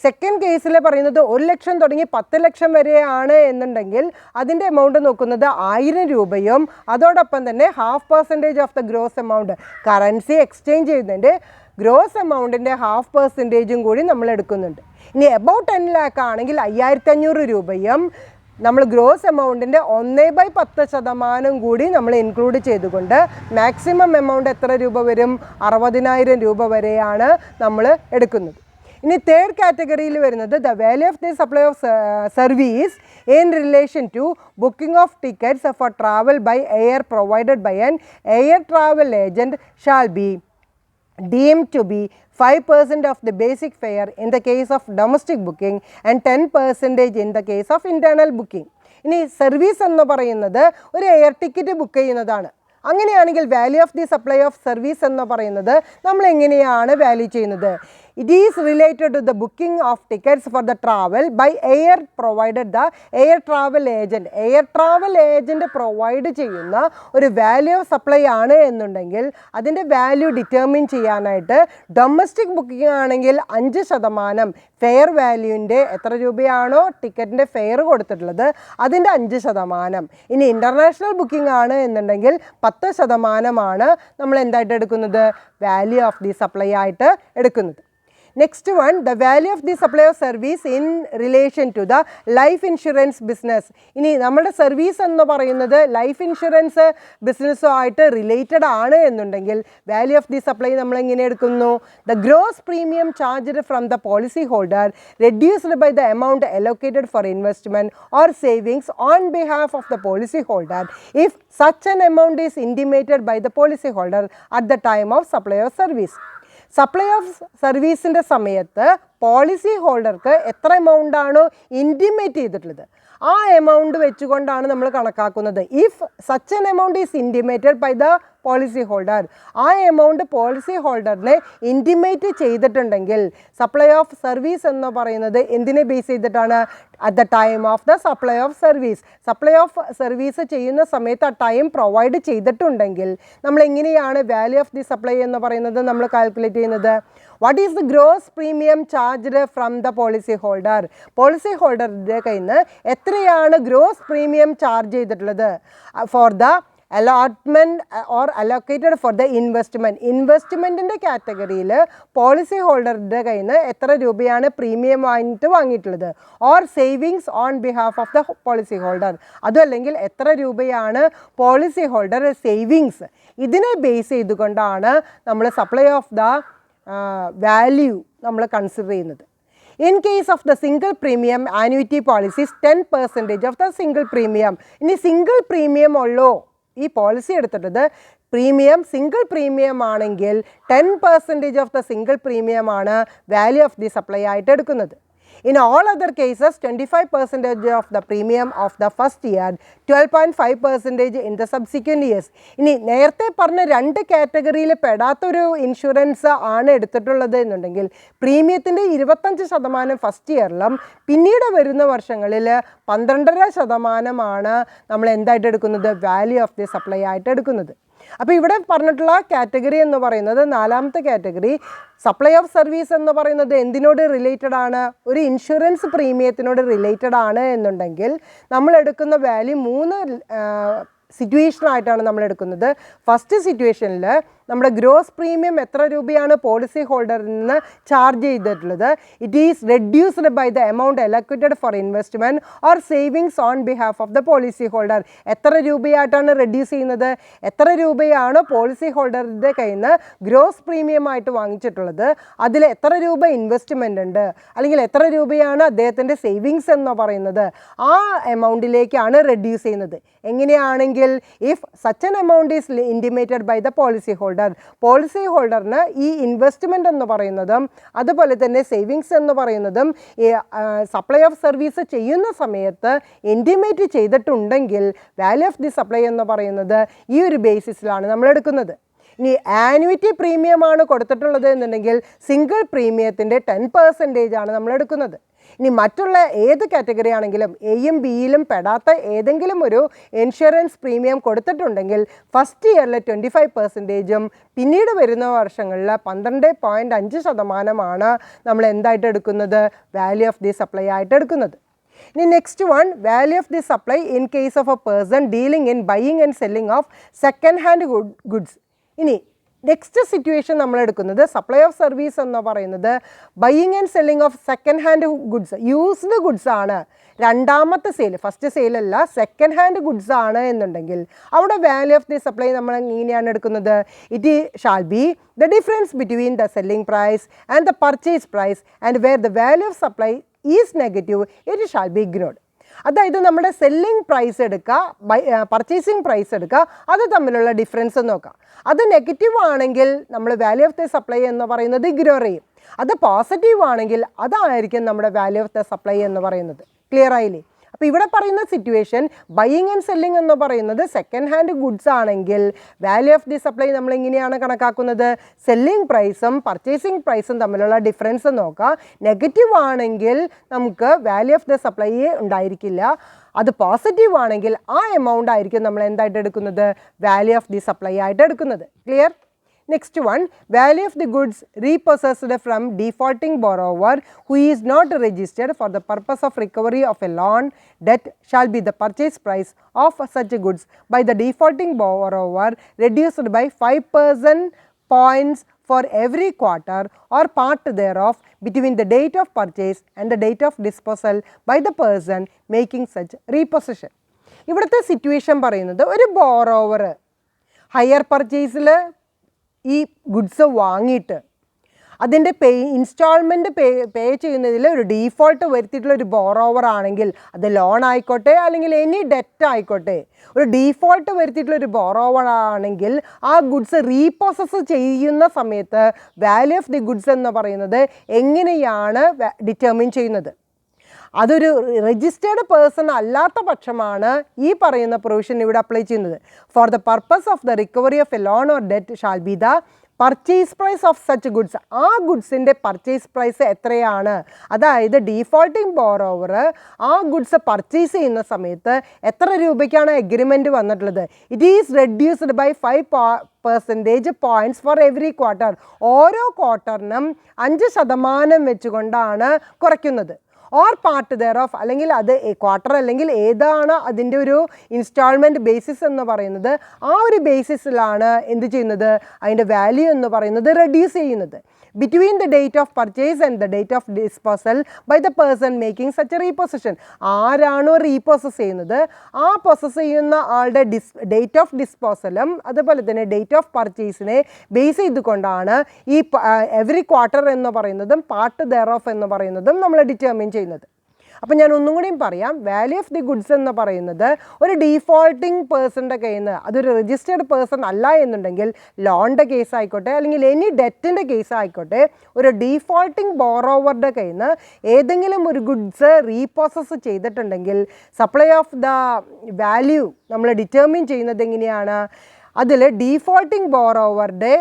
സെക്കൻഡ് കേസിൽ പറയുന്നത് 1 ലക്ഷം തുടങ്ങി 10 ലക്ഷം വരെയാണ് എന്നുണ്ടെങ്കിൽ അതിൻ്റെ എമൗണ്ട് നോക്കുന്നത് 1000 രൂപയും അതോടൊപ്പം തന്നെ 0.5% of the gross amount currency exchange ചെയ്യുന്നതിൻ്റെ ഗ്രോസ് എമൗണ്ടിൻ്റെ 0.5% കൂടി നമ്മൾ എടുക്കുന്നുണ്ട്. ഇനി എബൌട്ട് 10 lakh ആണെങ്കിൽ 5500 രൂപയും നമ്മൾ ഗ്രോസ് എമൗണ്ടിൻ്റെ 1/10% കൂടി നമ്മൾ ഇൻക്ലൂഡ് ചെയ്തുകൊണ്ട് മാക്സിമം എമൗണ്ട് എത്ര രൂപ വരും? 60,000 രൂപ വരെയാണ് നമ്മൾ എടുക്കുന്നത്. ഇനി തേർഡ് കാറ്റഗറിയിൽ വരുന്നത് the value of the supply of service in relation to booking of tickets for travel by air provided by an air travel agent shall be deemed to be 5% of the basic fare in the case of domestic booking and 10% in the case of internal booking. ഇനി service എന്ന് പറയുന്നത് ഒരു air ticket book ചെയ്യുന്നതാണ്. അങ്ങനെയാണെങ്കിൽ value of the supply of service എന്ന് പറയുന്നത് നമ്മൾ എങ്ങനെയാണ് വാല്യൂ ചെയ്യുന്നത്? It is related to the booking of tickets for the travel by air provided the air travel agent. Air travel agent provide ചെയ്യുന്ന ഒരു value of supply ആണ് എന്നുണ്ടെങ്കിൽ അതിൻ്റെ വാല്യൂ ഡിറ്റർമിൻ ചെയ്യാനായിട്ട് ഡൊമസ്റ്റിക് ബുക്കിംഗ് ആണെങ്കിൽ 5% ഫെയർ വാല്യൂവിൻ്റെ എത്ര രൂപയാണോ ടിക്കറ്റിൻ്റെ fair കൊടുത്തിട്ടുള്ളത് അതിൻ്റെ 5%. ഇനി ഇൻ്റർനാഷണൽ ബുക്കിംഗ് ആണ് എന്നുണ്ടെങ്കിൽ 10% നമ്മൾ എന്തായിട്ട് എടുക്കുന്നത്? വാല്യൂ ഓഫ് ദി സപ്ലൈ ആയിട്ട് എടുക്കുന്നത്. Next one the value of the supply of service in relation to the life insurance business. ഇനി നമ്മുടെ സർവീസ് എന്ന് പറയുന്നത് ലൈഫ് ഇൻഷുറൻസ് ബിസിനസ്സുമായിട്ട് റിലേറ്റഡ് ആണ് എന്നുണ്ടെങ്കിൽ വാല്യൂ ഓഫ് ദി സപ്ലൈ നമ്മൾ എങ്ങനെ എടുക്കുന്നു? The gross premium charged from the policy holder reduced by the amount allocated for investment or savings on behalf of the policy holder if such an amount is intimated by the policy holder at the time of supply of service. Supply of സർവീസിൻ്റെ സമയത്ത് policy ഹോൾഡർക്ക് എത്ര എമൗണ്ടാണോ intimate ചെയ്തിട്ടുള്ളത് ആ amount വെച്ചുകൊണ്ടാണ് നമ്മൾ കണക്കാക്കുന്നത്. If such an amount is intimated by the policy holder, ആ amount policy ഹോൾഡറിനെ ഇൻറ്റിമേറ്റ് ചെയ്തിട്ടുണ്ടെങ്കിൽ സപ്ലൈ ഓഫ് സർവീസ് എന്ന് പറയുന്നത് എന്തിനെ ബേസ് ചെയ്തിട്ടാണ്? At the time of the supply of service. Supply of service ചെയ്യുന്ന സമയത്ത് ആ ടൈം പ്രൊവൈഡ് ചെയ്തിട്ടുണ്ടെങ്കിൽ നമ്മൾ എങ്ങനെയാണ് വാല്യൂ ഓഫ് ദി സപ്ലൈ എന്ന് പറയുന്നത് നമ്മൾ കാൽക്കുലേറ്റ് ചെയ്യുന്നത്? What is the gross premium charged from the policy holder? Policy ഹോൾഡറുടെ കയ്യിൽ നിന്ന് എത്രയാണ് ഗ്രോസ് പ്രീമിയം ചാർജ് ചെയ്തിട്ടുള്ളത് for the allotment or allocated for the investment. ഇൻവെസ്റ്റ്മെൻറ്റിൻ്റെ കാറ്റഗറിയിൽ പോളിസി ഹോൾഡറുടെ കയ്യിൽ നിന്ന് എത്ര രൂപയാണ് പ്രീമിയം ആയിട്ട് വാങ്ങിയിട്ടുള്ളത്, or savings on behalf of the policy holder, അതും അല്ലെങ്കിൽ എത്ര രൂപയാണ് പോളിസി ഹോൾഡർ സേവിങ്സ്. ഇതിനെ ബേസ് ചെയ്തുകൊണ്ടാണ് നമ്മൾ സപ്ലൈ ഓഫ് ദ വാല്യൂ നമ്മൾ കൺസിഡർ ചെയ്യുന്നത്. In case of the single premium annuity policies, 10% of the single premium. ഇനി സിംഗിൾ പ്രീമിയം ഉള്ളോ ഈ പോളിസി എടുത്തിട്ടത് പ്രീമിയം സിംഗിൾ പ്രീമിയം ആണെങ്കിൽ 10% ഓഫ് ദ സിംഗിൾ പ്രീമിയം ആണ് വാല്യൂ ഓഫ് ദി സപ്ലൈ ആയിട്ട് എടുക്കുന്നത്. In all other cases, 25% of the premium of the first year, 12.5% in the subsequent years. ഇനി നേരത്തെ പറഞ്ഞ രണ്ട് കാറ്റഗറിയിൽ പെടാത്തൊരു ഇൻഷുറൻസ് ആണ് എടുത്തിട്ടുള്ളത് എന്നുണ്ടെങ്കിൽ പ്രീമിയത്തിൻ്റെ 25% ഫസ്റ്റ് ഇയറിലും പിന്നീട് വരുന്ന വർഷങ്ങളിൽ 12.5% നമ്മൾ എന്തായിട്ട് എടുക്കുന്നത്, വാല്യൂ ഓഫ് ദി സപ്ലൈ ആയിട്ട് എടുക്കുന്നത്. അപ്പോൾ ഇവിടെ പറഞ്ഞിട്ടുള്ള കാറ്റഗറി എന്ന് പറയുന്നത് നാലാമത്തെ കാറ്റഗറി സപ്ലൈ ഓഫ് സർവീസ് എന്ന് പറയുന്നത് എന്തിനോട് റിലേറ്റഡ് ആണ്, ഒരു ഇൻഷുറൻസ് പ്രീമിയത്തിനോട് റിലേറ്റഡ് ആണ് എന്നുണ്ടെങ്കിൽ നമ്മൾ എടുക്കുന്ന വാല്യൂ 3 സിറ്റുവേഷനായിട്ടാണ് നമ്മൾ എടുക്കുന്നത്. ഫസ്റ്റ് സിറ്റുവേഷനിൽ നമ്മുടെ ഗ്രോസ് പ്രീമിയം എത്ര രൂപയാണ് പോളിസി ഹോൾഡറിൽ നിന്ന് ചാർജ് ചെയ്തിട്ടുള്ളത്, it is reduced by the amount allocated for investment or savings on behalf of the policy holder. എത്ര രൂപയായിട്ടാണ് റെഡ്യൂസ് ചെയ്യുന്നത്, എത്ര രൂപയാണ് പോളിസി ഹോൾഡറിൻ്റെ കയ്യിൽ നിന്ന് ഗ്രോസ് പ്രീമിയമായിട്ട് വാങ്ങിച്ചിട്ടുള്ളത്, അതിൽ എത്ര രൂപ ഇൻവെസ്റ്റ്മെൻ്റ് ഉണ്ട്, അല്ലെങ്കിൽ എത്ര രൂപയാണ് അദ്ദേഹത്തിൻ്റെ സേവിങ്സ് എന്ന് പറയുന്നത്, ആ എമൗണ്ടിലേക്കാണ് റെഡ്യൂസ് ചെയ്യുന്നത്. എങ്ങനെയാണെങ്കിൽ if such an amount is intimated by the policy holder, policy ഹോൾഡറിന് ഈ ഇൻവെസ്റ്റ്മെൻ്റ് എന്ന് പറയുന്നതും അതുപോലെ തന്നെ സേവിങ്സ് എന്ന് പറയുന്നതും സപ്ലൈ ഓഫ് സർവീസ് ചെയ്യുന്ന സമയത്ത് ഇൻറ്റിമേറ്റ് ചെയ്തിട്ടുണ്ടെങ്കിൽ വാല്യൂ ഓഫ് ദി സപ്ലൈ എന്ന് പറയുന്നത് ഈ ഒരു ബേസിസിലാണ് നമ്മൾ എടുക്കുന്നത്. ഇനി ആനുവിറ്റി പ്രീമിയമാണ് കൊടുത്തിട്ടുള്ളത് എന്നുണ്ടെങ്കിൽ സിംഗിൾ പ്രീമിയത്തിൻ്റെ 10% ആണ് നമ്മൾ എടുക്കുന്നത്. ഇനി മറ്റുള്ള ഏത് കാറ്റഗറി ആണെങ്കിലും എയും ബിയിലും പെടാത്ത ഏതെങ്കിലും ഒരു ഇൻഷുറൻസ് പ്രീമിയം കൊടുത്തിട്ടുണ്ടെങ്കിൽ ഫസ്റ്റ് ഇയറിൽ 25%ഉം പിന്നീട് വരുന്ന വർഷങ്ങളിൽ 12.5% നമ്മൾ എന്തായിട്ട് എടുക്കുന്നത്, വാല്യൂ ഓഫ് ദി സപ്ലൈ ആയിട്ട് എടുക്കുന്നത്. ഇനി next one, value of the supply in case of a person dealing in buying and selling of second hand goods. ഇനി നെക്സ്റ്റ് സിറ്റുവേഷൻ നമ്മൾ എടുക്കുന്നത് സപ്ലൈ ഓഫ് സർവീസ് എന്ന് പറയുന്നത് buying and selling of second hand goods, used goods ആണ്. രണ്ടാമത്തെ sale, first സെയിലല്ല, second hand goods ആണ് എന്നുണ്ടെങ്കിൽ അവിടെ വാല്യൂ ഓഫ് ദി സപ്ലൈ നമ്മൾ എങ്ങനെയാണ് എടുക്കുന്നത്, it shall be the difference between the selling price and the purchase price and where the value of supply is negative it shall be ignored. അതായത് നമ്മുടെ selling price എടുക്കുക, purchasing price എടുക്കുക, അത് തമ്മിലുള്ള difference നോക്കുക. അത് നെഗറ്റീവ് ആണെങ്കിൽ നമ്മൾ വാല്യൂ ഓഫ് ദ സപ്ലൈ എന്ന് പറയുന്നത് ഇഗ്നോർ ചെയ്യും. അത് പോസിറ്റീവ് ആണെങ്കിൽ അതായിരിക്കും നമ്മുടെ വാല്യൂ ഓഫ് ദ സപ്ലൈ എന്ന് പറയുന്നത്. ക്ലിയർ ആയില്ലേ? അപ്പോൾ ഇവിടെ പറയുന്ന സിറ്റുവേഷൻ ബൈയിങ് ആൻഡ് സെല്ലിംഗ് എന്ന് പറയുന്നത് സെക്കൻഡ് ഹാൻഡ് ഗുഡ്സ് ആണെങ്കിൽ വാല്യൂ ഓഫ് ദി സപ്ലൈ നമ്മൾ എങ്ങനെയാണ് കണക്കാക്കുന്നത്, സെല്ലിംഗ് പ്രൈസും പർച്ചേസിംഗ് പ്രൈസും തമ്മിലുള്ള ഡിഫറൻസ് നോക്കുക. നെഗറ്റീവ് ആണെങ്കിൽ നമുക്ക് വാല്യൂ ഓഫ് ദ സപ്ലൈ ഉണ്ടായിരിക്കില്ല. അത് പോസിറ്റീവ് ആണെങ്കിൽ ആ എമൗണ്ട് ആയിരിക്കും നമ്മൾ എന്തായിട്ട് എടുക്കുന്നത്, വാല്യൂ ഓഫ് ദി സപ്ലൈ ആയിട്ട് എടുക്കുന്നത്. Clear? Next one, value of the goods repossessed from defaulting borrower who is not registered for the purpose of recovery of a loan debt shall be the purchase price of such goods by the defaulting borrower reduced by 5% points for every quarter or part thereof between the date of purchase and the date of disposal by the person making such repossession. ഇവിടുത്തെ situation പറയുന്നത് ഒരു borrower higher പർച്ചേസിൽ ഈ goods വാങ്ങിയിട്ട് അതിൻ്റെ instalment പേ ചെയ്യുന്നതിൽ ഒരു default വരുത്തിയിട്ടുള്ള ഒരു borrower ആണെങ്കിൽ, അത് ലോൺ ആയിക്കോട്ടെ അല്ലെങ്കിൽ എനി ഡെറ്റ് ആയിക്കോട്ടെ, ഒരു ഡീഫോൾട്ട് വരുത്തിയിട്ടുള്ള ഒരു ബോറോവർ ആണെങ്കിൽ ആ ഗുഡ്സ് റീപ്രോസസ് ചെയ്യുന്ന സമയത്ത് വാല്യൂ ഓഫ് ദി ഗുഡ്സ് എന്ന് പറയുന്നത് എങ്ങനെയാണ് ഡിറ്റർമിൻ ചെയ്യുന്നത്? അതൊരു രജിസ്റ്റേർഡ് പേഴ്സൺ അല്ലാത്ത പക്ഷമാണ് ഈ പറയുന്ന പ്രൊവിഷൻ ഇവിടെ അപ്ലൈ ചെയ്യുന്നത്. For the purpose of the recovery of a loan or debt shall be the purchase price of such goods. ആ ഗുഡ്സിൻ്റെ പർച്ചേസ് പ്രൈസ് എത്രയാണ്, അതായത് ഡീഫോൾട്ടിംഗ് ബോറോവർ ആ ഗുഡ്സ് പർച്ചേസ് ചെയ്യുന്ന സമയത്ത് എത്ര രൂപയ്ക്കാണ് എഗ്രിമെൻറ്റ് വന്നിട്ടുള്ളത്, it is reduced by 5% points for every quarter. ഓരോ ക്വാർട്ടറിനും 5% വെച്ചുകൊണ്ടാണ് കുറയ്ക്കുന്നത്. ഓർ പാർട്ട് ദെയർ ഓഫ്, അല്ലെങ്കിൽ അത് ക്വാർട്ടർ അല്ലെങ്കിൽ ഏതാണ് അതിൻ്റെ ഒരു ഇൻസ്റ്റാൾമെൻറ്റ് ബേസിസ് എന്ന് പറയുന്നത്, ആ ഒരു ബേസിസിലാണ് എന്ത് ചെയ്യുന്നത്, അതിൻ്റെ വാല്യൂ എന്ന് പറയുന്നത് റെഡ്യൂസ് ചെയ്യുന്നത്. between the date of purchase and the date of disposal by the person making such a repossession. ആരാണോ റീപോസസ് ചെയ്യുന്നത് ആ പൊസസ് ചെയ്യുന്ന ആളുടെ ഡേറ്റ് ഓഫ് ഡിസ്പോസലും അതുപോലെ തന്നെ ഡേറ്റ് ഓഫ് പർച്ചേസിനെ ബേസ് ചെയ്തുകൊണ്ടാണ് ഈ എവറി ക്വാർട്ടർ എന്ന് പറയുന്നതും പാർട്ട് ദെയർ ഓഫ് എന്ന് പറയുന്നതും നമ്മൾ ഡിറ്റർമിൻ ചെയ്യുന്നത്. അപ്പോൾ ഞാൻ ഒന്നും കൂടിയും പറയാം, വാല്യൂ ഓഫ് ദി ഗുഡ്സ് എന്ന് പറയുന്നത് ഒരു ഡീഫോൾട്ടിങ് പേഴ്സൻ്റെ കയ്യിൽ നിന്ന്, അതൊരു രജിസ്റ്റേർഡ് പേഴ്സൺ അല്ല എന്നുണ്ടെങ്കിൽ ലോണിൻ്റെ കേസ് ആയിക്കോട്ടെ അല്ലെങ്കിൽ എനി ഡെറ്റിൻ്റെ കേസ് ആയിക്കോട്ടെ, ഒരു ഡീഫോൾട്ടിങ് ബോറോവറുടെ കയ്യിൽ നിന്ന് ഏതെങ്കിലും ഒരു ഗുഡ്സ് റീപ്രോസസ് ചെയ്തിട്ടുണ്ടെങ്കിൽ സപ്ലൈ ഓഫ് ദ വാല്യൂ നമ്മൾ ഡിറ്റർമിൻ ചെയ്യുന്നത് എങ്ങനെയാണ്, അതിൽ ഡീഫോൾട്ടിങ് ബോറോവറുടെ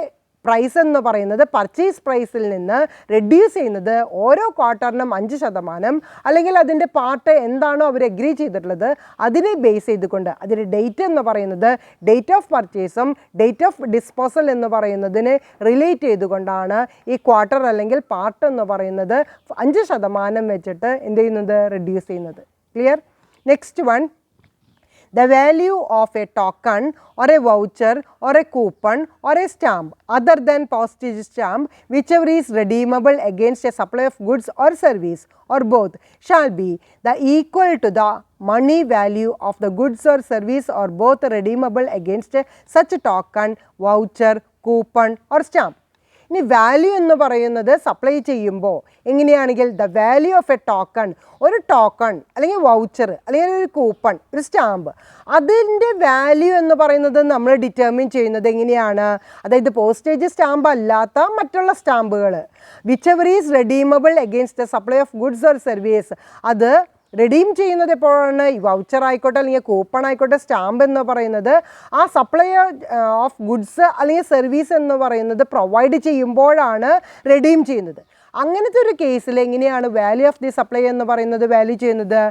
പ്രൈസ് എന്ന് പറയുന്നത് പർച്ചേസ് പ്രൈസിൽ നിന്ന് റെഡ്യൂസ് ചെയ്യുന്നത് ഓരോ ക്വാർട്ടറിനും 5% അല്ലെങ്കിൽ അതിൻ്റെ പാർട്ട് എന്താണോ അവർ എഗ്രി ചെയ്തിട്ടുള്ളത് അതിനെ ബേസ് ചെയ്തുകൊണ്ട്, അതിൻ്റെ ഡേറ്റ് എന്ന് പറയുന്നത് ഡേറ്റ് ഓഫ് പർച്ചേസും ഡേറ്റ് ഓഫ് ഡിസ്പോസൽ എന്ന് പറയുന്നതിനെ റിലേറ്റ് ചെയ്തുകൊണ്ടാണ് ഈ ക്വാർട്ടർ അല്ലെങ്കിൽ പാർട്ട് എന്ന് പറയുന്നത് 5% വെച്ചിട്ട് എന്ത് ചെയ്യുന്നത്, റെഡ്യൂസ് ചെയ്യുന്നത്. Clear? Next one, the value of a token or a voucher or a coupon or a stamp other than postage stamp whichever is redeemable against a supply of goods or service or both shall be the equal to the money value of the goods or service or both redeemable against such token, voucher, coupon or stamp. ഇനി value എന്ന് പറയുന്നത് supply ചെയ്യുമ്പോൾ എങ്ങനെയാണെങ്കിൽ the value of a token, ഒരു token അല്ലെങ്കിൽ voucher അല്ലെങ്കിൽ ഒരു coupon, ഒരു സ്റ്റാമ്പ്, അതിൻ്റെ വാല്യൂ എന്ന് പറയുന്നത് നമ്മൾ ഡിറ്റർമിൻ ചെയ്യുന്നത് എങ്ങനെയാണ്, അതായത് പോസ്റ്റേജ് സ്റ്റാമ്പ് അല്ലാത്ത മറ്റുള്ള സ്റ്റാമ്പുകൾ, which ever is redeemable against the supply of goods or service, അത് റിഡീം ചെയ്യുന്നത് എപ്പോഴാണ്, ഈ വൗച്ചർ ആയിക്കോട്ടെ അല്ലെങ്കിൽ കൂപ്പൺ ആയിക്കോട്ടെ, സ്റ്റാമ്പ് എന്ന് പറയുന്നത് ആ സപ്ലൈ ഓഫ് ഗുഡ്സ് അല്ലെങ്കിൽ സർവീസ് എന്ന് പറയുന്നത് പ്രൊവൈഡ് ചെയ്യുമ്പോഴാണ് റിഡീം ചെയ്യുന്നത്. അങ്ങനത്തെ ഒരു കേസിൽ എങ്ങനെയാണ് വാല്യൂ ഓഫ് ദി സപ്ലൈ എന്ന് പറയുന്നത് വാല്യൂ ചെയ്യുന്നത്,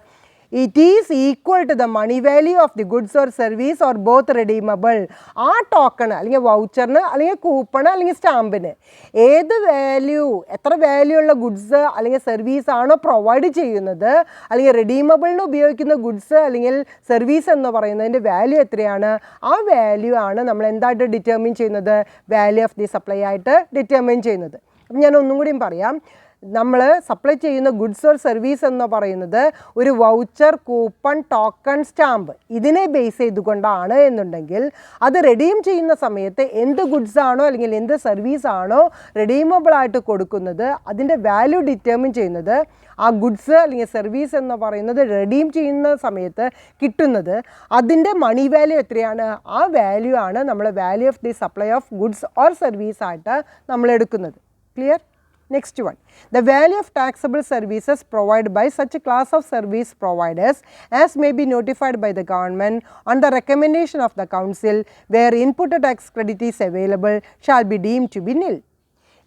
it is equal to the money value of the goods or service or both redeemable. ആ ടോക്കൺ അല്ലെങ്കിൽ വൗച്ചറിന് അല്ലെങ്കിൽ കൂപ്പണ് അല്ലെങ്കിൽ സ്റ്റാമ്പിന് ഏത് വാല്യൂ, എത്ര വാല്യൂ ഉള്ള ഗുഡ്സ് അല്ലെങ്കിൽ സർവീസ് ആണോ പ്രൊവൈഡ് ചെയ്യുന്നത് അല്ലെങ്കിൽ റെഡീമബിളിന് ഉപയോഗിക്കുന്ന ഗുഡ്സ് അല്ലെങ്കിൽ സർവീസ് എന്ന് പറയുന്നതിൻ്റെ വാല്യൂ എത്രയാണ്, ആ വാല്യൂ ആണ് നമ്മൾ എന്തായിട്ട് ഡിറ്റർമിൻ ചെയ്യുന്നത്, വാല്യൂ ഓഫ് ദി സപ്ലൈ ആയിട്ട് ഡിറ്റർമിൻ ചെയ്യുന്നത്. അപ്പം ഞാൻ ഒന്നും കൂടിയും പറയാം, നമ്മൾ സപ്ലൈ ചെയ്യുന്ന ഗുഡ്സ് ഓർ സർവീസ് എന്ന് പറയുന്നത് ഒരു വൗച്ചർ, കൂപ്പൺ, ടോക്കൺ, സ്റ്റാമ്പ് ഇതിനെ ബേസ് ചെയ്തുകൊണ്ടാണ് എന്നുണ്ടെങ്കിൽ അത് റെഡീം ചെയ്യുന്ന സമയത്ത് എന്ത് ഗുഡ്സ് ആണോ അല്ലെങ്കിൽ എന്ത് സർവീസ് ആണോ റെഡീമബിൾ ആയിട്ട് കൊടുക്കുന്നത് അതിൻ്റെ വാല്യൂ ഡിറ്റർമിൻ ചെയ്യുന്നത് ആ ഗുഡ്സ് അല്ലെങ്കിൽ സർവീസ് എന്ന് പറയുന്നത് റെഡീം ചെയ്യുന്ന സമയത്ത് കിട്ടുന്നത് അതിൻ്റെ മണി വാല്യൂ എത്രയാണ്, ആ വാല്യൂ ആണ് നമ്മൾ value of the supply of goods or service ആയിട്ട് നമ്മൾ എടുക്കുന്നത്. Clear? Next one, the value of taxable services provided by such a class of service providers as may be notified by the government on the recommendation of the council where input tax credit is available shall be deemed to be nil.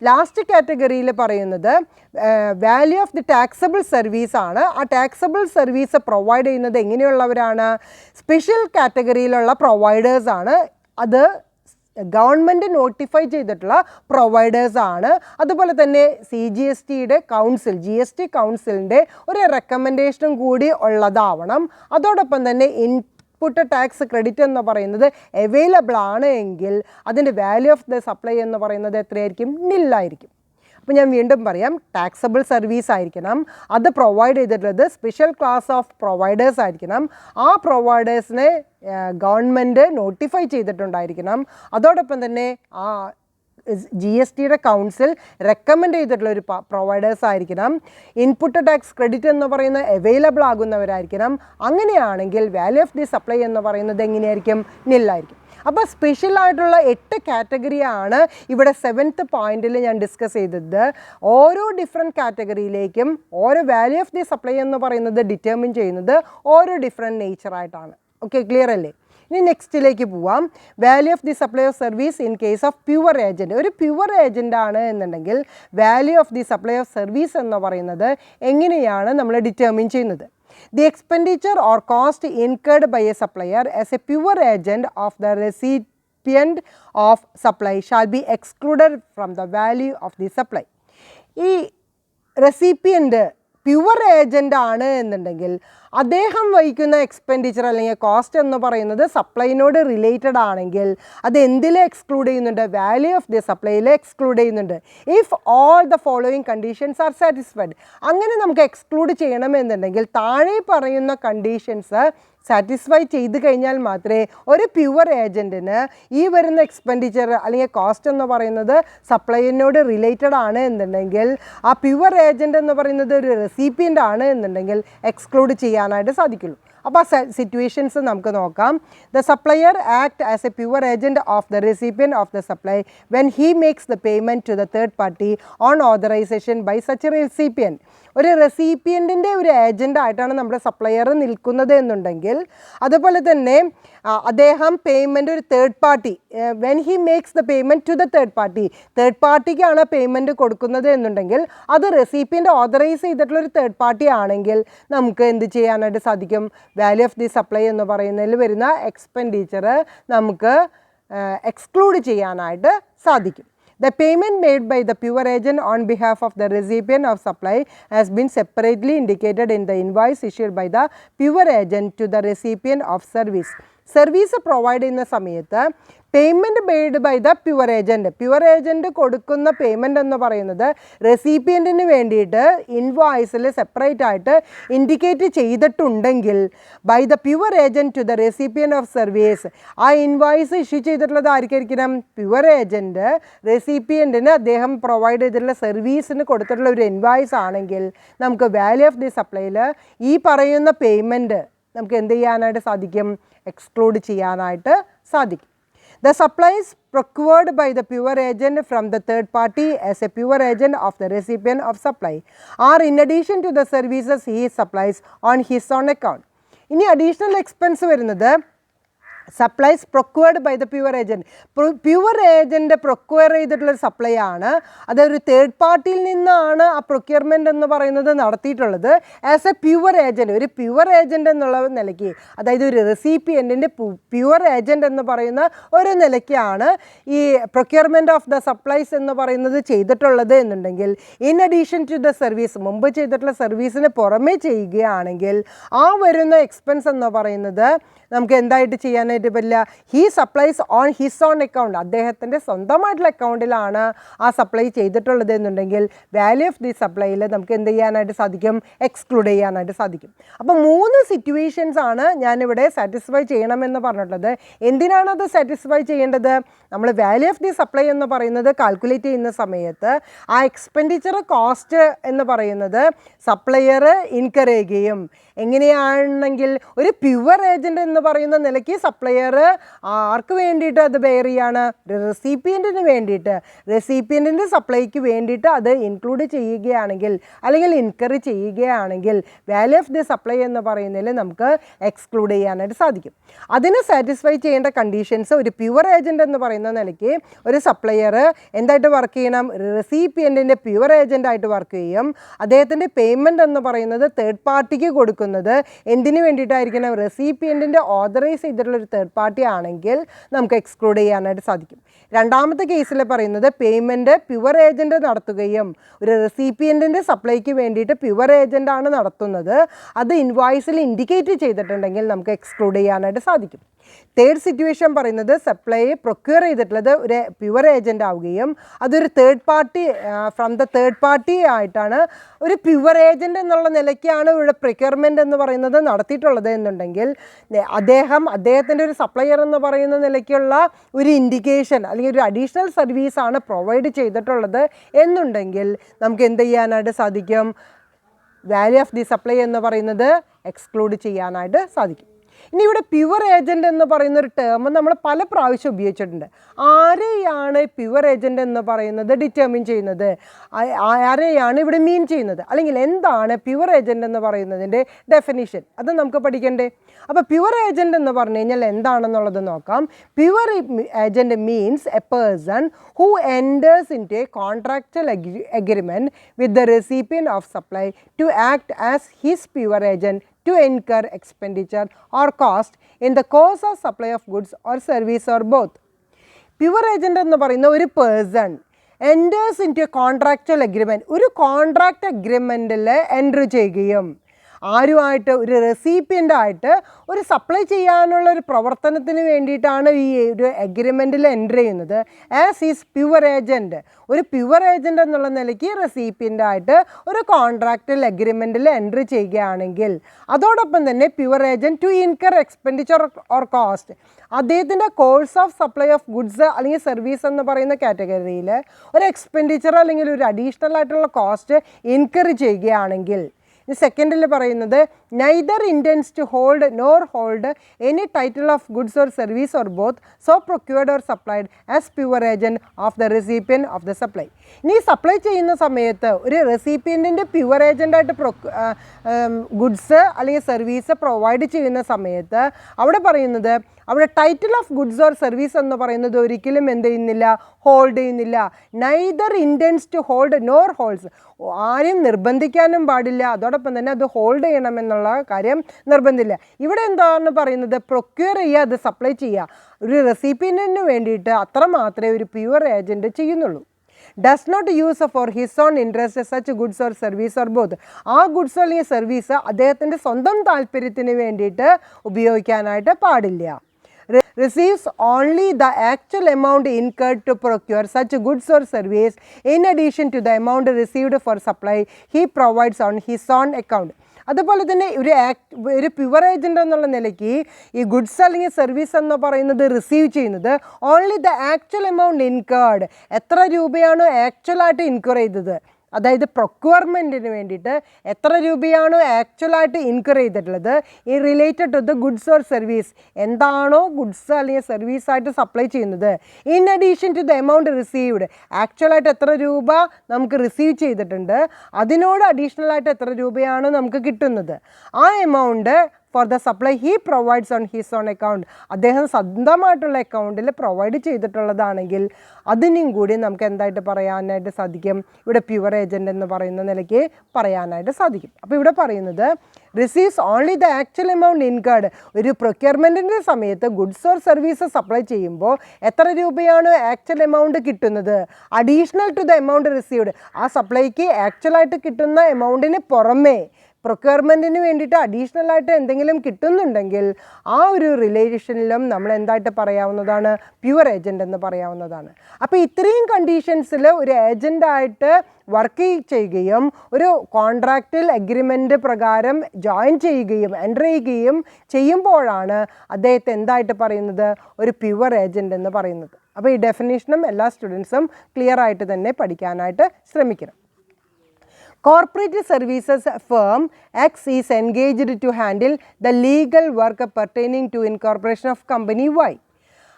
Last കാറ്റഗറിയിൽ പറയുന്നത് value of the taxable service ആണ്. ആ taxable service provide ചെയ്യുന്നത് എങ്ങനെയുള്ളവരാണ്, special കാറ്റഗറിയിലുള്ള പ്രൊവൈഡേഴ്സാണ്. അത് government notify ചെയ്തിട്ടുള്ള പ്രൊവൈഡേഴ്സാണ്. അതുപോലെ തന്നെ CGSTയുടെ council, GST കൗൺസിലിൻ്റെ ഒരു റെക്കമെൻഡേഷനും കൂടി ഉള്ളതാവണം. അതോടൊപ്പം തന്നെ ഇൻപുട്ട് ടാക്സ് ക്രെഡിറ്റ് എന്ന് പറയുന്നത് അവൈലബിൾ ആണ് എങ്കിൽ അതിൻ്റെ വാല്യൂ ഓഫ് ദ സപ്ലൈ എന്ന് പറയുന്നത് എത്രയായിരിക്കും, നില്ലായിരിക്കും. അപ്പോൾ ഞാൻ വീണ്ടും പറയാം, ടാക്സബിൾ സർവീസ് ആയിരിക്കണം, അത് പ്രൊവൈഡ് ചെയ്തിട്ടുള്ളത് സ്പെഷ്യൽ ക്ലാസ് ഓഫ് പ്രൊവൈഡേഴ്സ് ആയിരിക്കണം, ആ പ്രൊവൈഡേഴ്സിനെ ഗവൺമെൻറ് നോട്ടിഫൈ ചെയ്തിട്ടുണ്ടായിരിക്കണം. അതോടൊപ്പം തന്നെ ആ GSTയുടെ കൗൺസിൽ റെക്കമെൻഡ് ചെയ്തിട്ടുള്ള ഒരു പ്രൊവൈഡേഴ്സ് ആയിരിക്കണം. ഇൻപുട്ട് ടാക്സ് ക്രെഡിറ്റ് എന്ന് പറയുന്നത് അവൈലബിൾ ആകുന്നവരായിരിക്കണം. അങ്ങനെയാണെങ്കിൽ വാല്യൂ ഓഫ് ദി സപ്ലൈ എന്ന് പറയുന്നത് എങ്ങനെയായിരിക്കും, നില്ലായിരിക്കും. അപ്പോൾ സ്പെഷ്യലായിട്ടുള്ള 8 കാറ്റഗറിയാണ് ഇവിടെ 7th പോയിന്റിൽ ഞാൻ ഡിസ്കസ് ചെയ്തത്. ഓരോ ഡിഫറെൻറ്റ് കാറ്റഗറിയിലേക്കും ഓരോ വാല്യൂ ഓഫ് ദി സപ്ലൈ എന്ന് പറയുന്നത് ഡിറ്റർമിൻ ചെയ്യുന്നത് ഓരോ ഡിഫറെൻറ്റ് നേച്ചറായിട്ടാണ്. ഓക്കെ, ക്ലിയർ അല്ലേ? ഇനി നെക്സ്റ്റിലേക്ക് പോവാം. Value of the supply of service in case of pure agent. ഒരു പ്യുവർ ഏജൻ്റ് ആണ് എന്നുണ്ടെങ്കിൽ value of the supply of service എന്ന് പറയുന്നത് എങ്ങനെയാണ് നമ്മൾ ഡിറ്റർമിൻ ചെയ്യുന്നത്. The expenditure or cost incurred by a supplier as a pure agent of the recipient of supply shall be excluded from the value of the supply. ഈ recipient pure agent ആണ് എന്നുണ്ടെങ്കിൽ അദ്ദേഹം വഹിക്കുന്ന എക്സ്പെൻഡിച്ചർ അല്ലെങ്കിൽ cost എന്ന് പറയുന്നത് സപ്ലൈനോട് related ആണെങ്കിൽ അത് എന്തിൽ എക്സ്ക്ലൂഡ് ചെയ്യുന്നുണ്ട്? വാല്യൂ ഓഫ് ദി സപ്ലൈയിൽ എക്സ്ക്ലൂഡ് ചെയ്യുന്നുണ്ട്. If all the following conditions R satisfied, അങ്ങനെ നമുക്ക് എക്സ്ക്ലൂഡ് ചെയ്യണമെന്നുണ്ടെങ്കിൽ താഴെ പറയുന്ന കണ്ടീഷൻസ് സാറ്റിസ്ഫൈ ചെയ്ത് കഴിഞ്ഞാൽ മാത്രമേ ഒരു പ്യുവർ ഏജൻറ്റിന് ഈ വരുന്ന എക്സ്പെൻഡിച്ചർ അല്ലെങ്കിൽ കോസ്റ്റ് എന്ന് പറയുന്നത് സപ്ലൈനോട് റിലേറ്റഡ് ആണ് എന്നുണ്ടെങ്കിൽ ആ പ്യുവർ ഏജൻറ്റ് എന്ന് പറയുന്നത് ഒരു റെസിപ്പിയൻ്റ് ആണ് എന്നുണ്ടെങ്കിൽ എക്സ്ക്ലൂഡ് ചെയ്യാനായിട്ട് സാധിക്കുള്ളൂ. അപ്പോൾ ആ സിറ്റുവേഷൻസ് നമുക്ക് നോക്കാം. The supplier act as a pure agent of the recipient of the supply when he makes the payment to the third party on authorisation by such recipient. ഒരു റെസിപ്പിയൻറ്റിൻ്റെ ഒരു ഏജൻ്റായിട്ടാണ് നമ്മുടെ സപ്ലയർ നിൽക്കുന്നത് എന്നുണ്ടെങ്കിൽ, അതുപോലെ തന്നെ അദ്ദേഹം പേയ്മെൻറ്റ് ഒരു third party when he makes the payment to the third പാർട്ടിക്കാണ് പേയ്മെൻറ്റ് കൊടുക്കുന്നത് എന്നുണ്ടെങ്കിൽ അത് റെസിപ്പിയൻ്റ് ഓതറൈസ് ചെയ്തിട്ടുള്ളൊരു തേർഡ് പാർട്ടി ആണെങ്കിൽ നമുക്ക് എന്ത് ചെയ്യാനായിട്ട് സാധിക്കും? വാല്യൂ ഓഫ് ദി സപ്ലൈ എന്ന് പറയുന്നതിൽ വരുന്ന എക്സ്പെൻഡിച്ചർ നമുക്ക് എക്സ്ക്ലൂഡ് ചെയ്യാനായിട്ട് സാധിക്കും. The payment made by the pure agent on behalf of the recipient of supply has been separately indicated in the invoice issued by the pure agent to the recipient of service. Service provide ചെയ്യുന്ന സമയത്ത് payment made by the pure agent കൊടുക്കുന്ന payment എന്ന് പറയുന്നത് റെസിപ്പിയൻറ്റിന് വേണ്ടിയിട്ട് ഇൻവോയ്സിൽ separate ആയിട്ട് indicate ചെയ്തിട്ടുണ്ടെങ്കിൽ by the pure agent to the recipient of service, ആ ഇൻവോയ്സ് ഇഷ്യൂ ചെയ്തിട്ടുള്ളത് ആർക്കായിരിക്കണം? പ്യുവർ ഏജൻറ്റ് റെസിപ്പിയൻറ്റിന് അദ്ദേഹം പ്രൊവൈഡ് ചെയ്തിട്ടുള്ള സർവീസിന് കൊടുത്തിട്ടുള്ള ഒരു ഇൻവോയ്സ് ആണെങ്കിൽ നമുക്ക് വാല്യൂ ഓഫ് ദി സപ്ലൈയിൽ ഈ പറയുന്ന പേയ്മെൻറ്റ് നമുക്ക് എന്ത് ചെയ്യാനായിട്ട് സാധിക്കും? എക്സ്ക്ലൂഡ് ചെയ്യാനായിട്ട് സാധിക്കും. The supplies procured by the pure agent from the third party as a pure agent of the recipient of supply are in addition to the services he supplies on his own account. ഇനി additional expense വരുന്നത് supplies procured by the pure agent procure ചെയ്തിട്ടുള്ളൊരു supply ആണ്. അതൊരു third പാർട്ടിയിൽ നിന്നാണ് ആ procurement എന്ന് പറയുന്നത് നടത്തിയിട്ടുള്ളത്. ആസ് എ പ്യുവർ ഏജൻറ്റ്, ഒരു പ്യുവർ ഏജൻറ്റ് എന്നുള്ള നിലയ്ക്ക്, അതായത് ഒരു റെസിപ്പിയൻറ്റിൻ്റെ പ്യുവർ ഏജൻറ്റ് എന്ന് പറയുന്ന ഒരു നിലയ്ക്കാണ് ഈ പ്രൊക്യൂർമെൻറ്റ് ഓഫ് ദ സപ്ലൈസ് എന്ന് പറയുന്നത് ചെയ്തിട്ടുള്ളത് എന്നുണ്ടെങ്കിൽ, in addition to the service, മുമ്പ് ചെയ്തിട്ടുള്ള സർവീസിന് പുറമേ ചെയ്യുകയാണെങ്കിൽ ആ വരുന്ന എക്സ്പെൻസ് എന്ന് പറയുന്നത് നമുക്ക് എന്തായിട്ട് ചെയ്യാനായിട്ട് പറ്റില്ല? He supplies on his own account, അദ്ദേഹത്തിൻ്റെ സ്വന്തമായിട്ടുള്ള അക്കൗണ്ടിലാണ് ആ സപ്ലൈ ചെയ്തിട്ടുള്ളത് എന്നുണ്ടെങ്കിൽ വാല്യൂ ഓഫ് ദി സപ്ലൈയിൽ നമുക്ക് എന്ത് ചെയ്യാനായിട്ട് സാധിക്കും? എക്സ്ക്ലൂഡ് ചെയ്യാനായിട്ട് സാധിക്കും. അപ്പോൾ 3 സിറ്റുവേഷൻസ് ആണ് ഞാനിവിടെ സാറ്റിസ്ഫൈ ചെയ്യണമെന്ന് പറഞ്ഞിട്ടുള്ളത്. എന്തിനാണ് അത് സാറ്റിസ്ഫൈ ചെയ്യേണ്ടത്? നമ്മൾ വാല്യൂ ഓഫ് ദി സപ്ലൈ എന്ന് പറയുന്നത് കാൽക്കുലേറ്റ് ചെയ്യുന്ന സമയത്ത് ആ എക്സ്പെൻഡിച്ചർ കോസ്റ്റ് എന്ന് പറയുന്നത് സപ്ലയർ ഇൻകർ ചെയ്യുകയും, എങ്ങനെയാണെങ്കിൽ ഒരു പ്യുവർ ഏജൻറ്റ് എന്ന് പറയുന്ന നിലയ്ക്ക് സപ്ലയർ ആർക്ക് വേണ്ടിയിട്ട് അത് ബെയർ ചെയ്യാണ്? റെസിപ്പിയൻറ്റിന് വേണ്ടിയിട്ട്, റെസിപ്പിയൻറ്റിൻ്റെ സപ്ലൈക്ക് വേണ്ടിയിട്ട് അത് ഇൻക്ലൂഡ് ചെയ്യുകയാണെങ്കിൽ അല്ലെങ്കിൽ ഇൻകർ ചെയ്യുകയാണെങ്കിൽ വാല്യൂ ഓഫ് ദി സപ്ലൈ എന്ന് പറയുന്നതിൽ നമുക്ക് എക്സ്ക്ലൂഡ് ചെയ്യാനായിട്ട് സാധിക്കും. അതിന് സാറ്റിസ്ഫൈ ചെയ്യേണ്ട കണ്ടീഷൻസ്, ഒരു പ്യുവർ ഏജൻറ്റ് എന്ന് പറയുന്ന നിലയ്ക്ക് ഒരു സപ്ലയർ എന്തായിട്ട് വർക്ക് ചെയ്യണം? റെസിപ്പിയൻറ്റിൻ്റെ പ്യുവർ ഏജൻ്റായിട്ട് വർക്ക് ചെയ്യും. അദ്ദേഹത്തിൻ്റെ പേയ്മെൻറ്റ് എന്ന് പറയുന്നത് തേർഡ് പാർട്ടിക്ക് കൊടുക്കുന്നത് എന്തിനു വേണ്ടിയിട്ടായിരിക്കണം? റെസിപ്പിയൻറ്റിൻ്റെ ഓതറൈസ് ചെയ്തിട്ടുള്ള ഒരു തേർഡ് പാർട്ടി ആണെങ്കിൽ നമുക്ക് എക്സ്ക്ലൂഡ് ചെയ്യാനായിട്ട് സാധിക്കും. രണ്ടാമത്തെ കേസിൽ പറയുന്നത് പേയ്മെൻറ്റ് പ്യുവർ ഏജൻറ്റ് നടത്തുകയും ഒരു റെസിപ്പിയൻറ്റിൻ്റെ സപ്ലൈക്ക് വേണ്ടിയിട്ട് പ്യുവർ ഏജൻ്റാണ് നടത്തുന്നത്, അത് ഇൻവോയ്സിൽ ഇൻഡിക്കേറ്റ് ചെയ്തിട്ടുണ്ടെങ്കിൽ നമുക്ക് എക്സ്ക്ലൂഡ് ചെയ്യാനായിട്ട് സാധിക്കും. തേർഡ് സിറ്റുവേഷൻ പറയുന്നത് സപ്ലൈ പ്രൊക്യൂർ ചെയ്തിട്ടുള്ളത് ഒരു പ്യുവർ ഏജൻ്റ് ആവുകയും അതൊരു third party from the third party ആയിട്ടാണ്, ഒരു പ്യുവർ ഏജൻറ്റ് എന്നുള്ള നിലയ്ക്കാണ് ഇവിടെ പ്രൊക്യൂർമെൻറ്റ് എന്ന് പറയുന്നത് നടത്തിയിട്ടുള്ളത് എന്നുണ്ടെങ്കിൽ അദ്ദേഹത്തിൻ്റെ ഒരു സപ്ലയർ എന്ന് പറയുന്ന നിലയ്ക്കുള്ള ഒരു ഇൻഡിക്കേഷൻ അല്ലെങ്കിൽ ഒരു അഡീഷണൽ സർവീസാണ് പ്രൊവൈഡ് ചെയ്തിട്ടുള്ളത് എന്നുണ്ടെങ്കിൽ നമുക്ക് എന്ത് ചെയ്യാനായിട്ട് സാധിക്കും? വാല്യൂ ഓഫ് ദി സപ്ലൈ എന്ന് പറയുന്നത് എക്സ്ക്ലൂഡ് ചെയ്യാനായിട്ട് സാധിക്കും. ഇനി ഇവിടെ പ്യുവർ ഏജൻറ്റ് എന്ന് പറയുന്നൊരു ടേം നമ്മൾ പല പ്രാവശ്യം ഉപയോഗിച്ചിട്ടുണ്ട്. ആരെയാണ് പ്യുവർ ഏജൻറ്റ് എന്ന് പറയുന്നത് ഡിറ്റർമിൻ ചെയ്യുന്നത്? ആരെയാണ് ഇവിടെ മീൻ ചെയ്യുന്നത്? അല്ലെങ്കിൽ എന്താണ് പ്യുവർ ഏജൻറ്റ് എന്ന് പറയുന്നതിൻ്റെ ഡെഫിനിഷൻ? അത് നമുക്ക് പഠിക്കണ്ടേ? അപ്പോൾ പ്യുവർ ഏജൻറ്റ് എന്ന് പറഞ്ഞു കഴിഞ്ഞാൽ എന്താണെന്നുള്ളത് നോക്കാം. Pure agent means a person who enters in to a contractual agreement with the recipient of supply to act as his pure agent to incur expenditure or cost in the course of supply of goods or service or both. Pure agent എന്ന് പറയുന്ന ഒരു person enters in to a contractual agreement, ഒരു contract അഗ്രിമെൻറ്റിൽ enter ചെയ്യുകയും ആരുമായിട്ട്, ഒരു റെസിപ്പിയൻ്റായിട്ട് ഒരു supply ചെയ്യാനുള്ള ഒരു പ്രവർത്തനത്തിന് വേണ്ടിയിട്ടാണ് ഈ ഒരു അഗ്രിമെൻറ്റിൽ എൻ്റർ ചെയ്യുന്നത്. ആസ് ഈസ് പ്യുവർ ഏജൻറ്റ്, ഒരു പ്യുവർ ഏജൻറ്റ് എന്നുള്ള നിലയ്ക്ക് റെസിപ്പിയൻ്റായിട്ട് ഒരു കോൺട്രാക്റ്റൽ അഗ്രിമെൻറ്റിൽ എൻ്റർ ചെയ്യുകയാണെങ്കിൽ, അതോടൊപ്പം തന്നെ pure agent to incur expenditure or cost, അദ്ദേഹത്തിൻ്റെ course of supply of goods അല്ലെങ്കിൽ സർവീസ് എന്ന് പറയുന്ന കാറ്റഗറിയിൽ ഒരു എക്സ്പെൻഡിച്ചർ അല്ലെങ്കിൽ ഒരു അഡീഷണൽ ആയിട്ടുള്ള കോസ്റ്റ് ഇൻകർ ചെയ്യുകയാണെങ്കിൽ, സെക്കൻഡിൽ പറയുന്നത് neither intends to hold nor hold any title of goods or service or both so procured or supplied as pure agent of the recipient of the supply. ഇനി supply ചെയ്യുന്ന സമയത്ത് ഒരു റെസിപ്പിയൻറ്റിൻ്റെ pure ഏജൻ്റായിട്ട് goods അല്ലെങ്കിൽ സർവീസ് പ്രൊവൈഡ് ചെയ്യുന്ന സമയത്ത് അവിടെ പറയുന്നത്, അവിടെ title of goods or service എന്ന് പറയുന്നത് ഒരിക്കലും എന്ത് ചെയ്യുന്നില്ല, ഹോൾഡ് ചെയ്യുന്നില്ല. Neither intends to hold nor holds, ആരും നിർബന്ധിക്കാനും പാടില്ല, അതോടൊപ്പം തന്നെ അത് ഹോൾഡ് ചെയ്യണമെന്നുള്ള കാര്യം നിർബന്ധമില്ല. ഇവിടെ എന്താണ് പറയുന്നത്, പ്രൊക്യൂർ ചെയ്യുക, അത് സപ്ലൈ ചെയ്യുക. ഒരു റെസിപ്പിയൻറ്റിന് വേണ്ടിയിട്ട് അത്ര മാത്രമേ ഒരു പ്യുവർ ഏജൻറ്റ് ചെയ്യുന്നുള്ളൂ. Does not use for his own interest such goods or service or both, ആ ഗുഡ്സ് അല്ലെങ്കിൽ സർവീസ് അദ്ദേഹത്തിൻ്റെ സ്വന്തം താല്പര്യത്തിന് വേണ്ടിയിട്ട് ഉപയോഗിക്കാനായിട്ട് പാടില്ല. Receives only the actual amount incurred to procure such goods or service in addition to the amount received for supply he provides on his own account. അതുപോലെ തന്നെ ഒരു പ്യുവർ ഏജൻ്റ് എന്നുള്ള നിലയ്ക്ക് ഈ ഗുഡ്സ് അല്ലെങ്കിൽ സർവീസ് എന്ന് പറയുന്നത് റിസീവ് ചെയ്യുന്നത് only the actual amount incurred, എത്ര രൂപയാണോ ആക്ച്വലായിട്ട് ഇൻക്വയർ ചെയ്തത്, അതായത് പ്രൊക്യൂർമെൻറ്റിന് വേണ്ടിയിട്ട് എത്ര രൂപയാണോ ആക്ച്വലായിട്ട് ഇൻക്വയർ ചെയ്തിട്ടുള്ളത് ഈ related to the goods or service, എന്താണോ ഗുഡ്സ് അല്ലെങ്കിൽ സർവീസായിട്ട് സപ്ലൈ ചെയ്യുന്നത്, in addition to the amount received, ആക്ച്വലായിട്ട് എത്ര രൂപ നമുക്ക് റിസീവ് ചെയ്തിട്ടുണ്ട്, അതിനോട് അഡീഷണലായിട്ട് എത്ര രൂപയാണ് നമുക്ക് കിട്ടുന്നത്, ആ amount for the supply he provides on his own account, അദ്ദേഹം സ്വന്തമായിട്ടുള്ള അക്കൗണ്ടിൽ പ്രൊവൈഡ് ചെയ്തിട്ടുള്ളതാണെങ്കിൽ അതിനും കൂടി നമുക്ക് എന്തായിട്ട് പറയാനായിട്ട് സാധിക്കും, ഇവിടെ പ്യുവർ ഏജൻറ്റ് എന്ന് പറയുന്ന നിലയ്ക്ക് പറയാനായിട്ട് സാധിക്കും. അപ്പോൾ ഇവിടെ പറയുന്നത് receives only the actual amount incurred, ഒരു പ്രൊക്യൂർമെൻറ്റിൻ്റെ സമയത്ത് ഗുഡ്സ് ഓർ സർവീസ് സപ്ലൈ ചെയ്യുമ്പോൾ എത്ര രൂപയാണ് ആക്ച്വൽ എമൗണ്ട് കിട്ടുന്നത്, additional to the amount received, ആ സപ്ലൈക്ക് ആക്ച്വലായിട്ട് കിട്ടുന്ന എമൗണ്ടിന് പുറമേ പ്രൊക്യൂർമെൻറ്റിന് വേണ്ടിയിട്ട് അഡീഷണലായിട്ട് എന്തെങ്കിലും കിട്ടുന്നുണ്ടെങ്കിൽ ആ ഒരു റിലേഷനിലും നമ്മൾ എന്തായിട്ട് പറയാവുന്നതാണ്, പ്യുവർ ഏജൻറ്റ് എന്ന് പറയാവുന്നതാണ്. അപ്പോൾ ഇത്രയും കണ്ടീഷൻസിൽ ഒരു ഏജൻ്റായിട്ട് വർക്ക് ചെയ്യുകയും ഒരു കോൺട്രാക്റ്റിൽ അഗ്രിമെൻ്റ് പ്രകാരം ജോയിൻ ചെയ്യുകയും എൻ്റർ ചെയ്യുകയും ചെയ്യുമ്പോഴാണ് അദ്ദേഹത്തെ എന്തായിട്ട് പറയുന്നത്, ഒരു പ്യുവർ ഏജൻറ്റ് എന്ന് പറയുന്നത്. അപ്പോൾ ഈ ഡെഫിനേഷനും എല്ലാ സ്റ്റുഡൻസും ക്ലിയർ ആയിട്ട് തന്നെ പഠിക്കാനായിട്ട് ശ്രമിക്കണം. Corporate services firm X is engaged to handle the legal work pertaining to incorporation of company Y.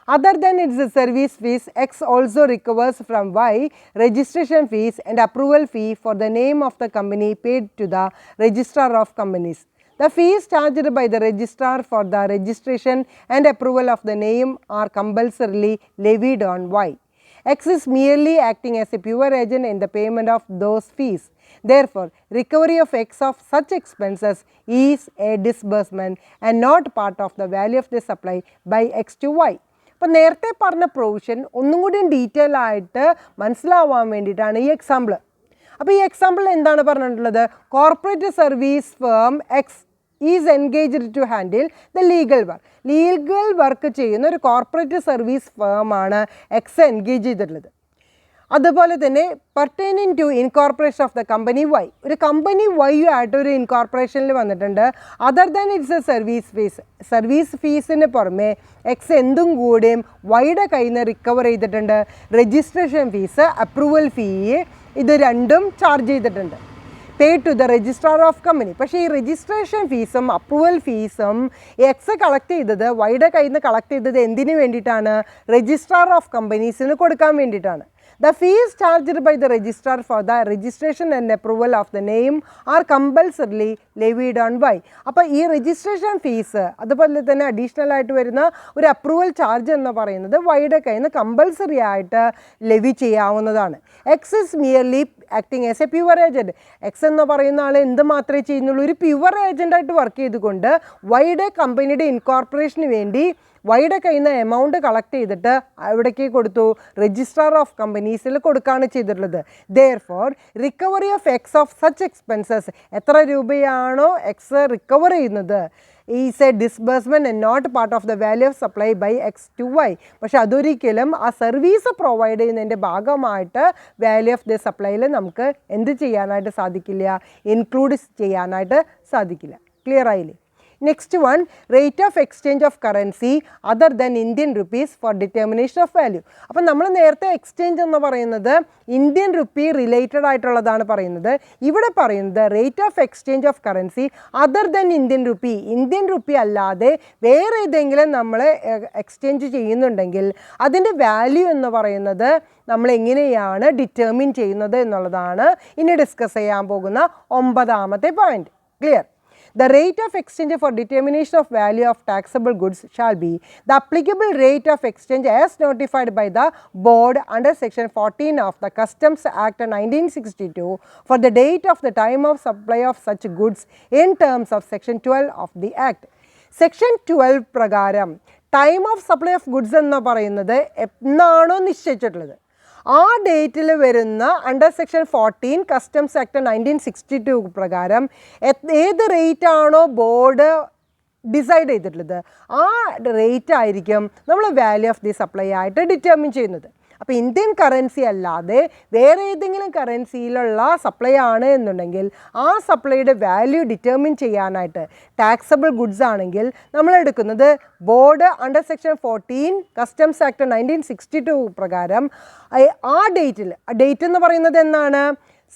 Other than its service fees, X also recovers from Y registration fees and approval fee for the name of the company paid to the registrar of companies. The fees charged by the registrar for the registration and approval of the name are compulsorily levied on Y. X is merely acting as a pure agent in the payment of those fees. Therefore, recovery of X of such expenses is a disbursement and not part of the value of the supply by X to Y. അപ്പോൾ നേരത്തെ പറഞ്ഞ provision ഒന്നും കൂടി detail ആയിട്ട് മനസ്സിലാവാൻ വേണ്ടിയിട്ടാണ് ഈ example. അപ്പോൾ ഈ എക്സാമ്പിൾ എന്താണ് പറഞ്ഞിട്ടുള്ളത്, corporate service firm X is engaged to handle the legal work. Legal work ചെയ്യുന്ന ഒരു കോർപ്പറേറ്റ് സർവീസ് ഫേമാണ് എക്സ് എൻഗേജ് ചെയ്തിട്ടുള്ളത്. അതുപോലെ തന്നെ pertaining to incorporation of the company Y, ഒരു കമ്പനി വൈ ആയിട്ട് ഒരു ഇൻകോർപ്പറേഷനിൽ വന്നിട്ടുണ്ട്. Other than it's a service fees, service ഫീസിന് പുറമെ എക്സ് എന്തും കൂടിയും വൈയുടെ കയ്യിൽ നിന്ന് റിക്കവർ ചെയ്തിട്ടുണ്ട്. രജിസ്ട്രേഷൻ ഫീസ്, അപ്രൂവൽ ഫീ, ഇത് രണ്ടും ചാർജ് ചെയ്തിട്ടുണ്ട്, pay to the registrar of company. പക്ഷേ ഈ രജിസ്ട്രേഷൻ ഫീസും അപ്രൂവൽ ഫീസും എക്സ് കളക്ട് ചെയ്തത്, വൈയുടെ കയ്യിൽ നിന്ന് കളക്ട് ചെയ്തത് എന്തിനു വേണ്ടിയിട്ടാണ്, രജിസ്ട്രാർ ഓഫ് കമ്പനീസിന് കൊടുക്കാൻ വേണ്ടിയിട്ടാണ്. The fees charged by the registrar for the registration and approval of the name are compulsorily levied on Y. അപ്പോൾ ഈ രജിസ്ട്രേഷൻ ഫീസ് അതുപോലെ തന്നെ അഡീഷണൽ ആയിട്ട് വരുന്ന ഒരു അപ്രൂവൽ ചാർജ് എന്ന് പറയുന്നത് വൈയുടെ കയ്യിൽ നിന്ന് കമ്പൽസറി ആയിട്ട് ലെവി ചെയ്യാവുന്നതാണ്. X is merely acting as a pure agent. X എന്ന് പറയുന്ന ആൾ എന്ത് മാത്രമേ ചെയ്യുന്നുള്ളൂ, ഒരു പ്യുവർ ഏജൻ്റായിട്ട് വർക്ക് ചെയ്തുകൊണ്ട് വൈയുടെ കമ്പനിയുടെ ഇൻകോർപ്പറേഷന് വേണ്ടി വൈയുടെ കയ്യിൽ നിന്ന് എമൗണ്ട് കളക്ട് ചെയ്തിട്ട് എവിടേക്ക് കൊടുത്തു? രജിസ്ട്രാർ ഓഫ് കമ്പനീസിൽ കൊടുക്കുകയാണ് ചെയ്തിട്ടുള്ളത്. Therefore recovery of X of such expenses, എത്ര രൂപയാണോ എക്സ് റിക്കവർ ചെയ്യുന്നത്, is a disbursement and not part of the value of supply by X to Y. പക്ഷേ അതൊരിക്കലും ആ സർവീസ് പ്രൊവൈഡ് ചെയ്യുന്നതിൻ്റെ ഭാഗമായിട്ട് വാല്യൂ ഓഫ് ദ സപ്ലൈയിൽ നമുക്ക് എന്ത് ചെയ്യാനായിട്ട് സാധിക്കില്ല? ഇൻക്ലൂഡ് ചെയ്യാനായിട്ട് സാധിക്കില്ല. ക്ലിയർ ആയില്ലേ? Next one, rate of exchange of currency other than Indian rupees for determination of value. അപ്പം നമ്മൾ നേരത്തെ എക്സ്ചേഞ്ച് എന്ന് പറയുന്നത് ഇന്ത്യൻ റുപ്പി റിലേറ്റഡ് ആയിട്ടുള്ളതാണ് പറയുന്നത്. ഇവിടെ പറയുന്നത് rate of exchange of currency other than Indian rupee, Indian rupee അല്ലാതെ വേറെ ഏതെങ്കിലും നമ്മൾ എക്സ്ചേഞ്ച് ചെയ്യുന്നുണ്ടെങ്കിൽ അതിൻ്റെ വാല്യൂ എന്ന് പറയുന്നത് നമ്മൾ എങ്ങനെയാണ് ഡിറ്റർമിൻ ചെയ്യുന്നത് എന്നുള്ളതാണ് ഇനി ഡിസ്കസ് ചെയ്യാൻ പോകുന്ന 9ാമത്തെ point. Clear? The rate of exchange for determination of value of taxable goods shall be the applicable rate of exchange as notified by the board under section 14 of the Customs Act 1962 for the date of the time of supply of such goods in terms of section 12 of the Act. Section 12 പ്രകാരം time of supply of goods എന്ന് പറയുന്നത് എന്നാണോ നിശ്ചയിച്ചിട്ടുള്ളത് ആ ഡേറ്റിൽ വരുന്ന under section 14 customs act 1962 പ്രകാരം ഏത് rate ആണോ board decide ചെയ്തിട്ടുള്ളത് ആ റേറ്റ് ആയിരിക്കും നമ്മൾ വാല്യൂ ഓഫ് ദി സപ്ലൈ ആയിട്ട് ഡിറ്റർമിൻ ചെയ്യുന്നത്. അപ്പോൾ ഇന്ത്യൻ കറൻസി അല്ലാതെ വേറെ ഏതെങ്കിലും കറൻസിയിലുള്ള സപ്ലൈ ആണ് എന്നുണ്ടെങ്കിൽ ആ സപ്ലൈയുടെ വാല്യൂ ഡിറ്റർമിൻ ചെയ്യാനായിട്ട് ടാക്സബിൾ ഗുഡ്സ് ആണെങ്കിൽ നമ്മൾ എടുക്കുന്നത് board under section 14 customs act 1962 പ്രകാരം ആ ഡേറ്റ് എന്ന് പറയുന്നത് എന്നാണ്?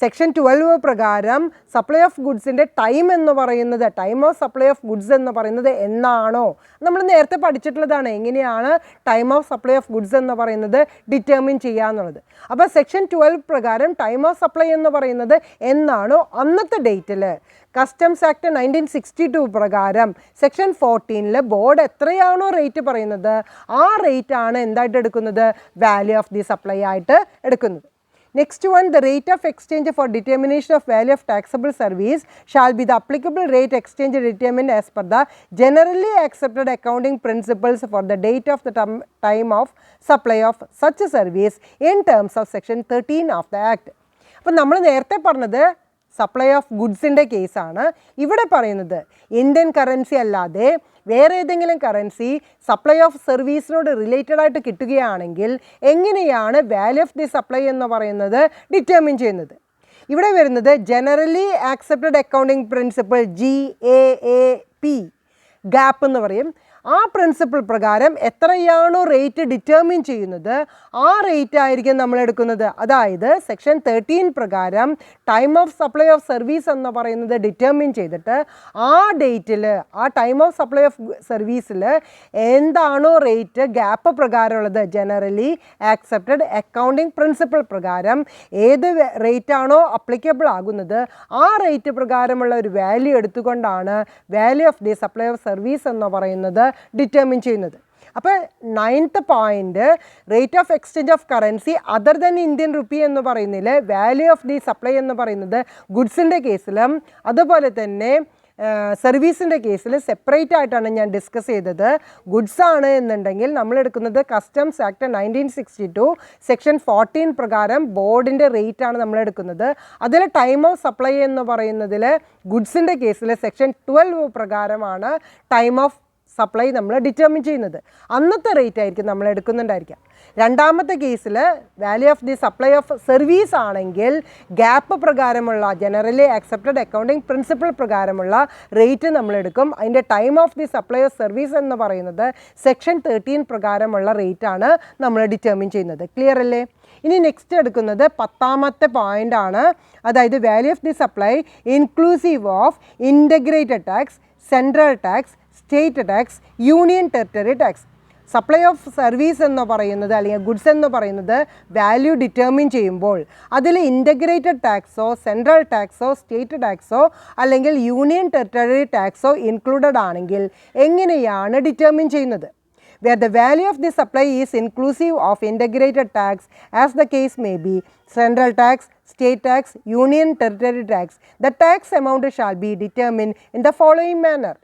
സെക്ഷൻ 12 പ്രകാരം സപ്ലൈ ഓഫ് ഗുഡ്സിൻ്റെ ടൈം എന്ന് പറയുന്നത്, time of supply of goods എന്ന് പറയുന്നത് എന്നാണോ? നമ്മൾ നേരത്തെ പഠിച്ചിട്ടുള്ളതാണ് എങ്ങനെയാണ് time of supply of goods എന്ന് പറയുന്നത് ഡിറ്റർമിൻ ചെയ്യുക എന്നുള്ളത്. അപ്പോൾ സെക്ഷൻ 12 പ്രകാരം ടൈം ഓഫ് സപ്ലൈ എന്ന് പറയുന്നത് എന്നാണോ അന്നത്തെ ഡേറ്റിൽ കസ്റ്റംസ് ആക്ട് 1962 പ്രകാരം സെക്ഷൻ 14 ബോർഡ് എത്രയാണോ റേറ്റ് പറയുന്നത് ആ റേറ്റ് ആണ് എന്തായിട്ട് എടുക്കുന്നത്? വാല്യൂ ഓഫ് ദി സപ്ലൈ ആയിട്ട് എടുക്കുന്നത്. Next one, the rate of exchange for determination of value of taxable service shall be the applicable rate exchange determined as per the generally accepted accounting principles for the date of the time of supply of such service in terms of section 13 of the Act. അപ്പോൾ നമ്മൾ നേരത്തെ പറഞ്ഞത് supply of ഗുഡ്സിൻ്റെ കേസാണ്. ഇവിടെ പറയുന്നത് Indian currency അല്ലാതെ വേറെ ഏതെങ്കിലും കറൻസി സപ്ലൈ ഓഫ് സർവീസിനോട് റിലേറ്റഡ് ആയിട്ട് കിട്ടുകയാണെങ്കിൽ എങ്ങനെയാണ് വാല്യൂ ഓഫ് ദി സപ്ലൈ എന്ന് പറയുന്നത് ഡിറ്റർമിൻ ചെയ്യുന്നത്? ഇവിടെ വരുന്നത് generally accepted accounting principle GAAP, gap എന്ന് പറയും. ആ പ്രിൻസിപ്പിൾ പ്രകാരം എത്രയാണോ റേറ്റ് ഡിറ്റർമിൻ ചെയ്യുന്നത് ആ റേറ്റ് ആയിരിക്കും നമ്മൾ എടുക്കുന്നത്. അതായത് സെക്ഷൻ 13 പ്രകാരം time of supply of service എന്ന് പറയുന്നത് ഡിറ്റർമിൻ ചെയ്തിട്ട് ആ ഡേറ്റിൽ ആ ടൈം ഓഫ് സപ്ലൈ ഓഫ് സർവീസിൽ എന്താണോ റേറ്റ് ഗ്യാപ്പ് പ്രകാരമുള്ളത് ജനറലി ആക്സെപ്റ്റഡ് അക്കൗണ്ടിങ് പ്രിൻസിപ്പിൾ പ്രകാരം ഏത് റേറ്റ് ആണോ അപ്ലിക്കബിൾ ആകുന്നത് ആ റേറ്റ് പ്രകാരമുള്ള ഒരു വാല്യൂ എടുത്തുകൊണ്ടാണ് value of the supply of service എന്ന് പറയുന്നത് ഡിറ്റർമിൻ ചെയ്യുന്നത്. അപ്പോൾ 9th point, rate of exchange of currency other than Indian rupee എന്ന് പറയുന്നതിൽ വാല്യൂ ഓഫ് ദി സപ്ലൈ എന്ന് പറയുന്നത് ഗുഡ്സിൻ്റെ കേസിലും അതുപോലെ തന്നെ സർവീസിൻ്റെ കേസിൽ സെപ്പറേറ്റ് ആയിട്ടാണ് ഞാൻ ഡിസ്കസ് ചെയ്തത്. ഗുഡ്സ് ആണ് എന്നുണ്ടെങ്കിൽ നമ്മൾ എടുക്കുന്നത് കസ്റ്റംസ് ആക്ട് 1962 സെക്ഷൻ 14 പ്രകാരം ബോർഡിൻ്റെ റേറ്റ് ആണ് നമ്മൾ എടുക്കുന്നത്. അതിൽ ടൈം ഓഫ് സപ്ലൈ എന്ന് പറയുന്നതിൽ ഗുഡ്സിൻ്റെ കേസിൽ സെക്ഷൻ 12 പ്രകാരമാണ് ടൈം ഓഫ് സപ്ലൈ നമ്മൾ ഡിറ്റർമിൻ ചെയ്യുന്നത്. അന്നത്തെ റേറ്റ് ആയിരിക്കും നമ്മൾ എടുക്കുന്നുണ്ടായിരിക്കാം. രണ്ടാമത്തെ കേസിൽ value of the supply of service ആണെങ്കിൽ ഗ്യാപ്പ് പ്രകാരമുള്ള ജനറലി ആക്സെപ്റ്റഡ് അക്കൗണ്ടിങ് പ്രിൻസിപ്പിൾ പ്രകാരമുള്ള റേറ്റ് നമ്മൾ എടുക്കും. അതിൻ്റെ time of the supply of service എന്ന് പറയുന്നത് സെക്ഷൻ 13 പ്രകാരമുള്ള റേറ്റാണ് നമ്മൾ ഡിറ്റർമിൻ ചെയ്യുന്നത്. ക്ലിയർ അല്ലേ? ഇനി നെക്സ്റ്റ് എടുക്കുന്നത് 10ാമത്തെ പോയിൻ്റ് ആണ്. അതായത് value of the supply inclusive of integrated tax, central tax, state tax, union territory tax. Supply of service എന്ന് പറയുന്നത് അല്ലെങ്കിൽ ഗുഡ്സ് എന്ന് പറയുന്നത് വാല്യൂ ഡിറ്റർമിൻ ചെയ്യുമ്പോൾ അതിൽ ഇൻ്റഗ്രേറ്റഡ് ടാക്സോ സെൻട്രൽ ടാക്സോ സ്റ്റേറ്റ് ടാക്സോ അല്ലെങ്കിൽ യൂണിയൻ ടെറിട്ടറി ടാക്സോ ഇൻക്ലൂഡഡ് ആണെങ്കിൽ എങ്ങനെയാണ് ഡിറ്റർമിൻ ചെയ്യുന്നത്? where the value of the supply is inclusive of integrated tax as the case may be, central tax, state tax, union territory tax, the tax amount shall be determined in the following manner.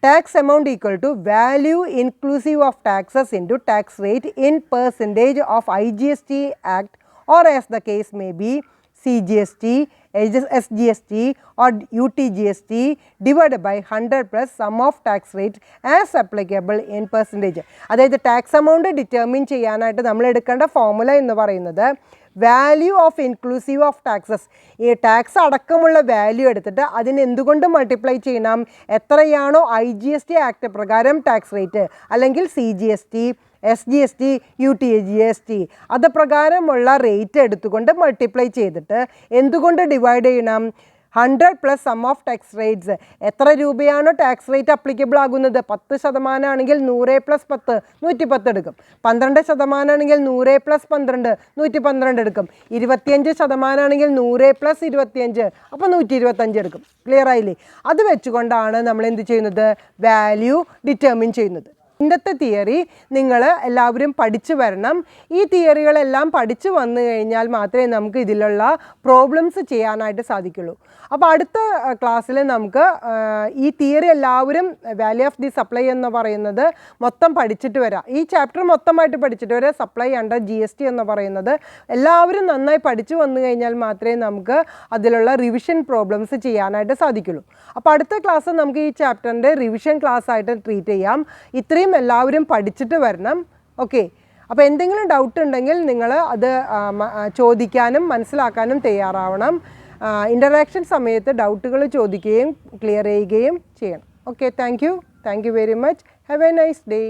tax amount equal to value inclusive of taxes into tax rate in percentage of IGST Act, or as the case may be CGST, SGST or UTGST divided by 100 plus sum of tax rate as applicable in percentage. അതായത് tax amount determine ചെയ്യാനായിട്ട് നമ്മൾ എടുക്കേണ്ട formula എന്ന് പറയുന്നത് value of inclusive of taxes, ഈ tax അടക്കമുള്ള value എടുത്തിട്ട് അതിന് എന്തുകൊണ്ട് മൾട്ടിപ്ലൈ ചെയ്യണം, എത്രയാണോ IGST ആക്ട് പ്രകാരം ടാക്സ് റേറ്റ് അല്ലെങ്കിൽ CGST, SGST, UTGST അത് പ്രകാരമുള്ള റേറ്റ് എടുത്തുകൊണ്ട് മൾട്ടിപ്ലൈ ചെയ്തിട്ട് എന്തുകൊണ്ട് ഡിവൈഡ് ചെയ്യണം, 100 plus sum of tax rates. എത്ര രൂപയാണോ ടാക്സ് റേറ്റ് അപ്ലിക്കബിൾ ആകുന്നത്, 10% ആണെങ്കിൽ 100 പ്ലസ് 10 110 എടുക്കും, 12% ആണെങ്കിൽ 100 പ്ലസ് 12 112 എടുക്കും, 25% ആണെങ്കിൽ 100 പ്ലസ് 25 അപ്പോൾ 125 എടുക്കും. ക്ലിയർ ആയില്ലേ? അത് വെച്ചുകൊണ്ടാണ് നമ്മൾ എന്ത് ചെയ്യുന്നത്, വാല്യൂ ഡിറ്റർമിൻ ചെയ്യുന്നത്. ഇന്നത്തെ തിയറി നിങ്ങൾ എല്ലാവരും പഠിച്ചു വരണം. ഈ തിയറികളെല്ലാം പഠിച്ചു വന്നു കഴിഞ്ഞാൽ മാത്രമേ നമുക്ക് ഇതിലുള്ള പ്രോബ്ലംസ് ചെയ്യാനായിട്ട് സാധിക്കുള്ളൂ. അപ്പോൾ അടുത്ത ക്ലാസ്സിൽ നമുക്ക് ഈ തിയറി എല്ലാവരും വാല്യൂ ഓഫ് ദി സപ്ലൈ എന്ന് പറയുന്നത് മൊത്തം പഠിച്ചിട്ട് വരാം. ഈ ചാപ്റ്റർ മൊത്തമായിട്ട് പഠിച്ചിട്ട് വരാം. സപ്ലൈ അണ്ടർ GST എന്ന് പറയുന്നത് എല്ലാവരും നന്നായി പഠിച്ചു വന്നു കഴിഞ്ഞാൽ മാത്രമേ നമുക്ക് അതിലുള്ള റിവിഷൻ പ്രോബ്ലംസ് ചെയ്യാനായിട്ട് സാധിക്കുള്ളൂ. അപ്പോൾ അടുത്ത ക്ലാസ് നമുക്ക് ഈ ചാപ്റ്ററിൻ്റെ റിവിഷൻ ക്ലാസ് ആയിട്ട് ട്രീറ്റ് ചെയ്യാം. ഇത്രയും എല്ലാവരും പഠിച്ചിട്ട് വരണം. ഓക്കെ, അപ്പോൾ എന്തെങ്കിലും ഡൗട്ട് ഉണ്ടെങ്കിൽ നിങ്ങൾ അത് ചോദിക്കാനും മനസ്സിലാക്കാനും തയ്യാറാവണം. ഇൻ്ററാക്ഷൻ സമയത്ത് ഡൗട്ടുകൾ ചോദിക്കുകയും ക്ലിയർ ചെയ്യുകയും ചെയ്യണം. Okay, thank you very much. Have A nice day.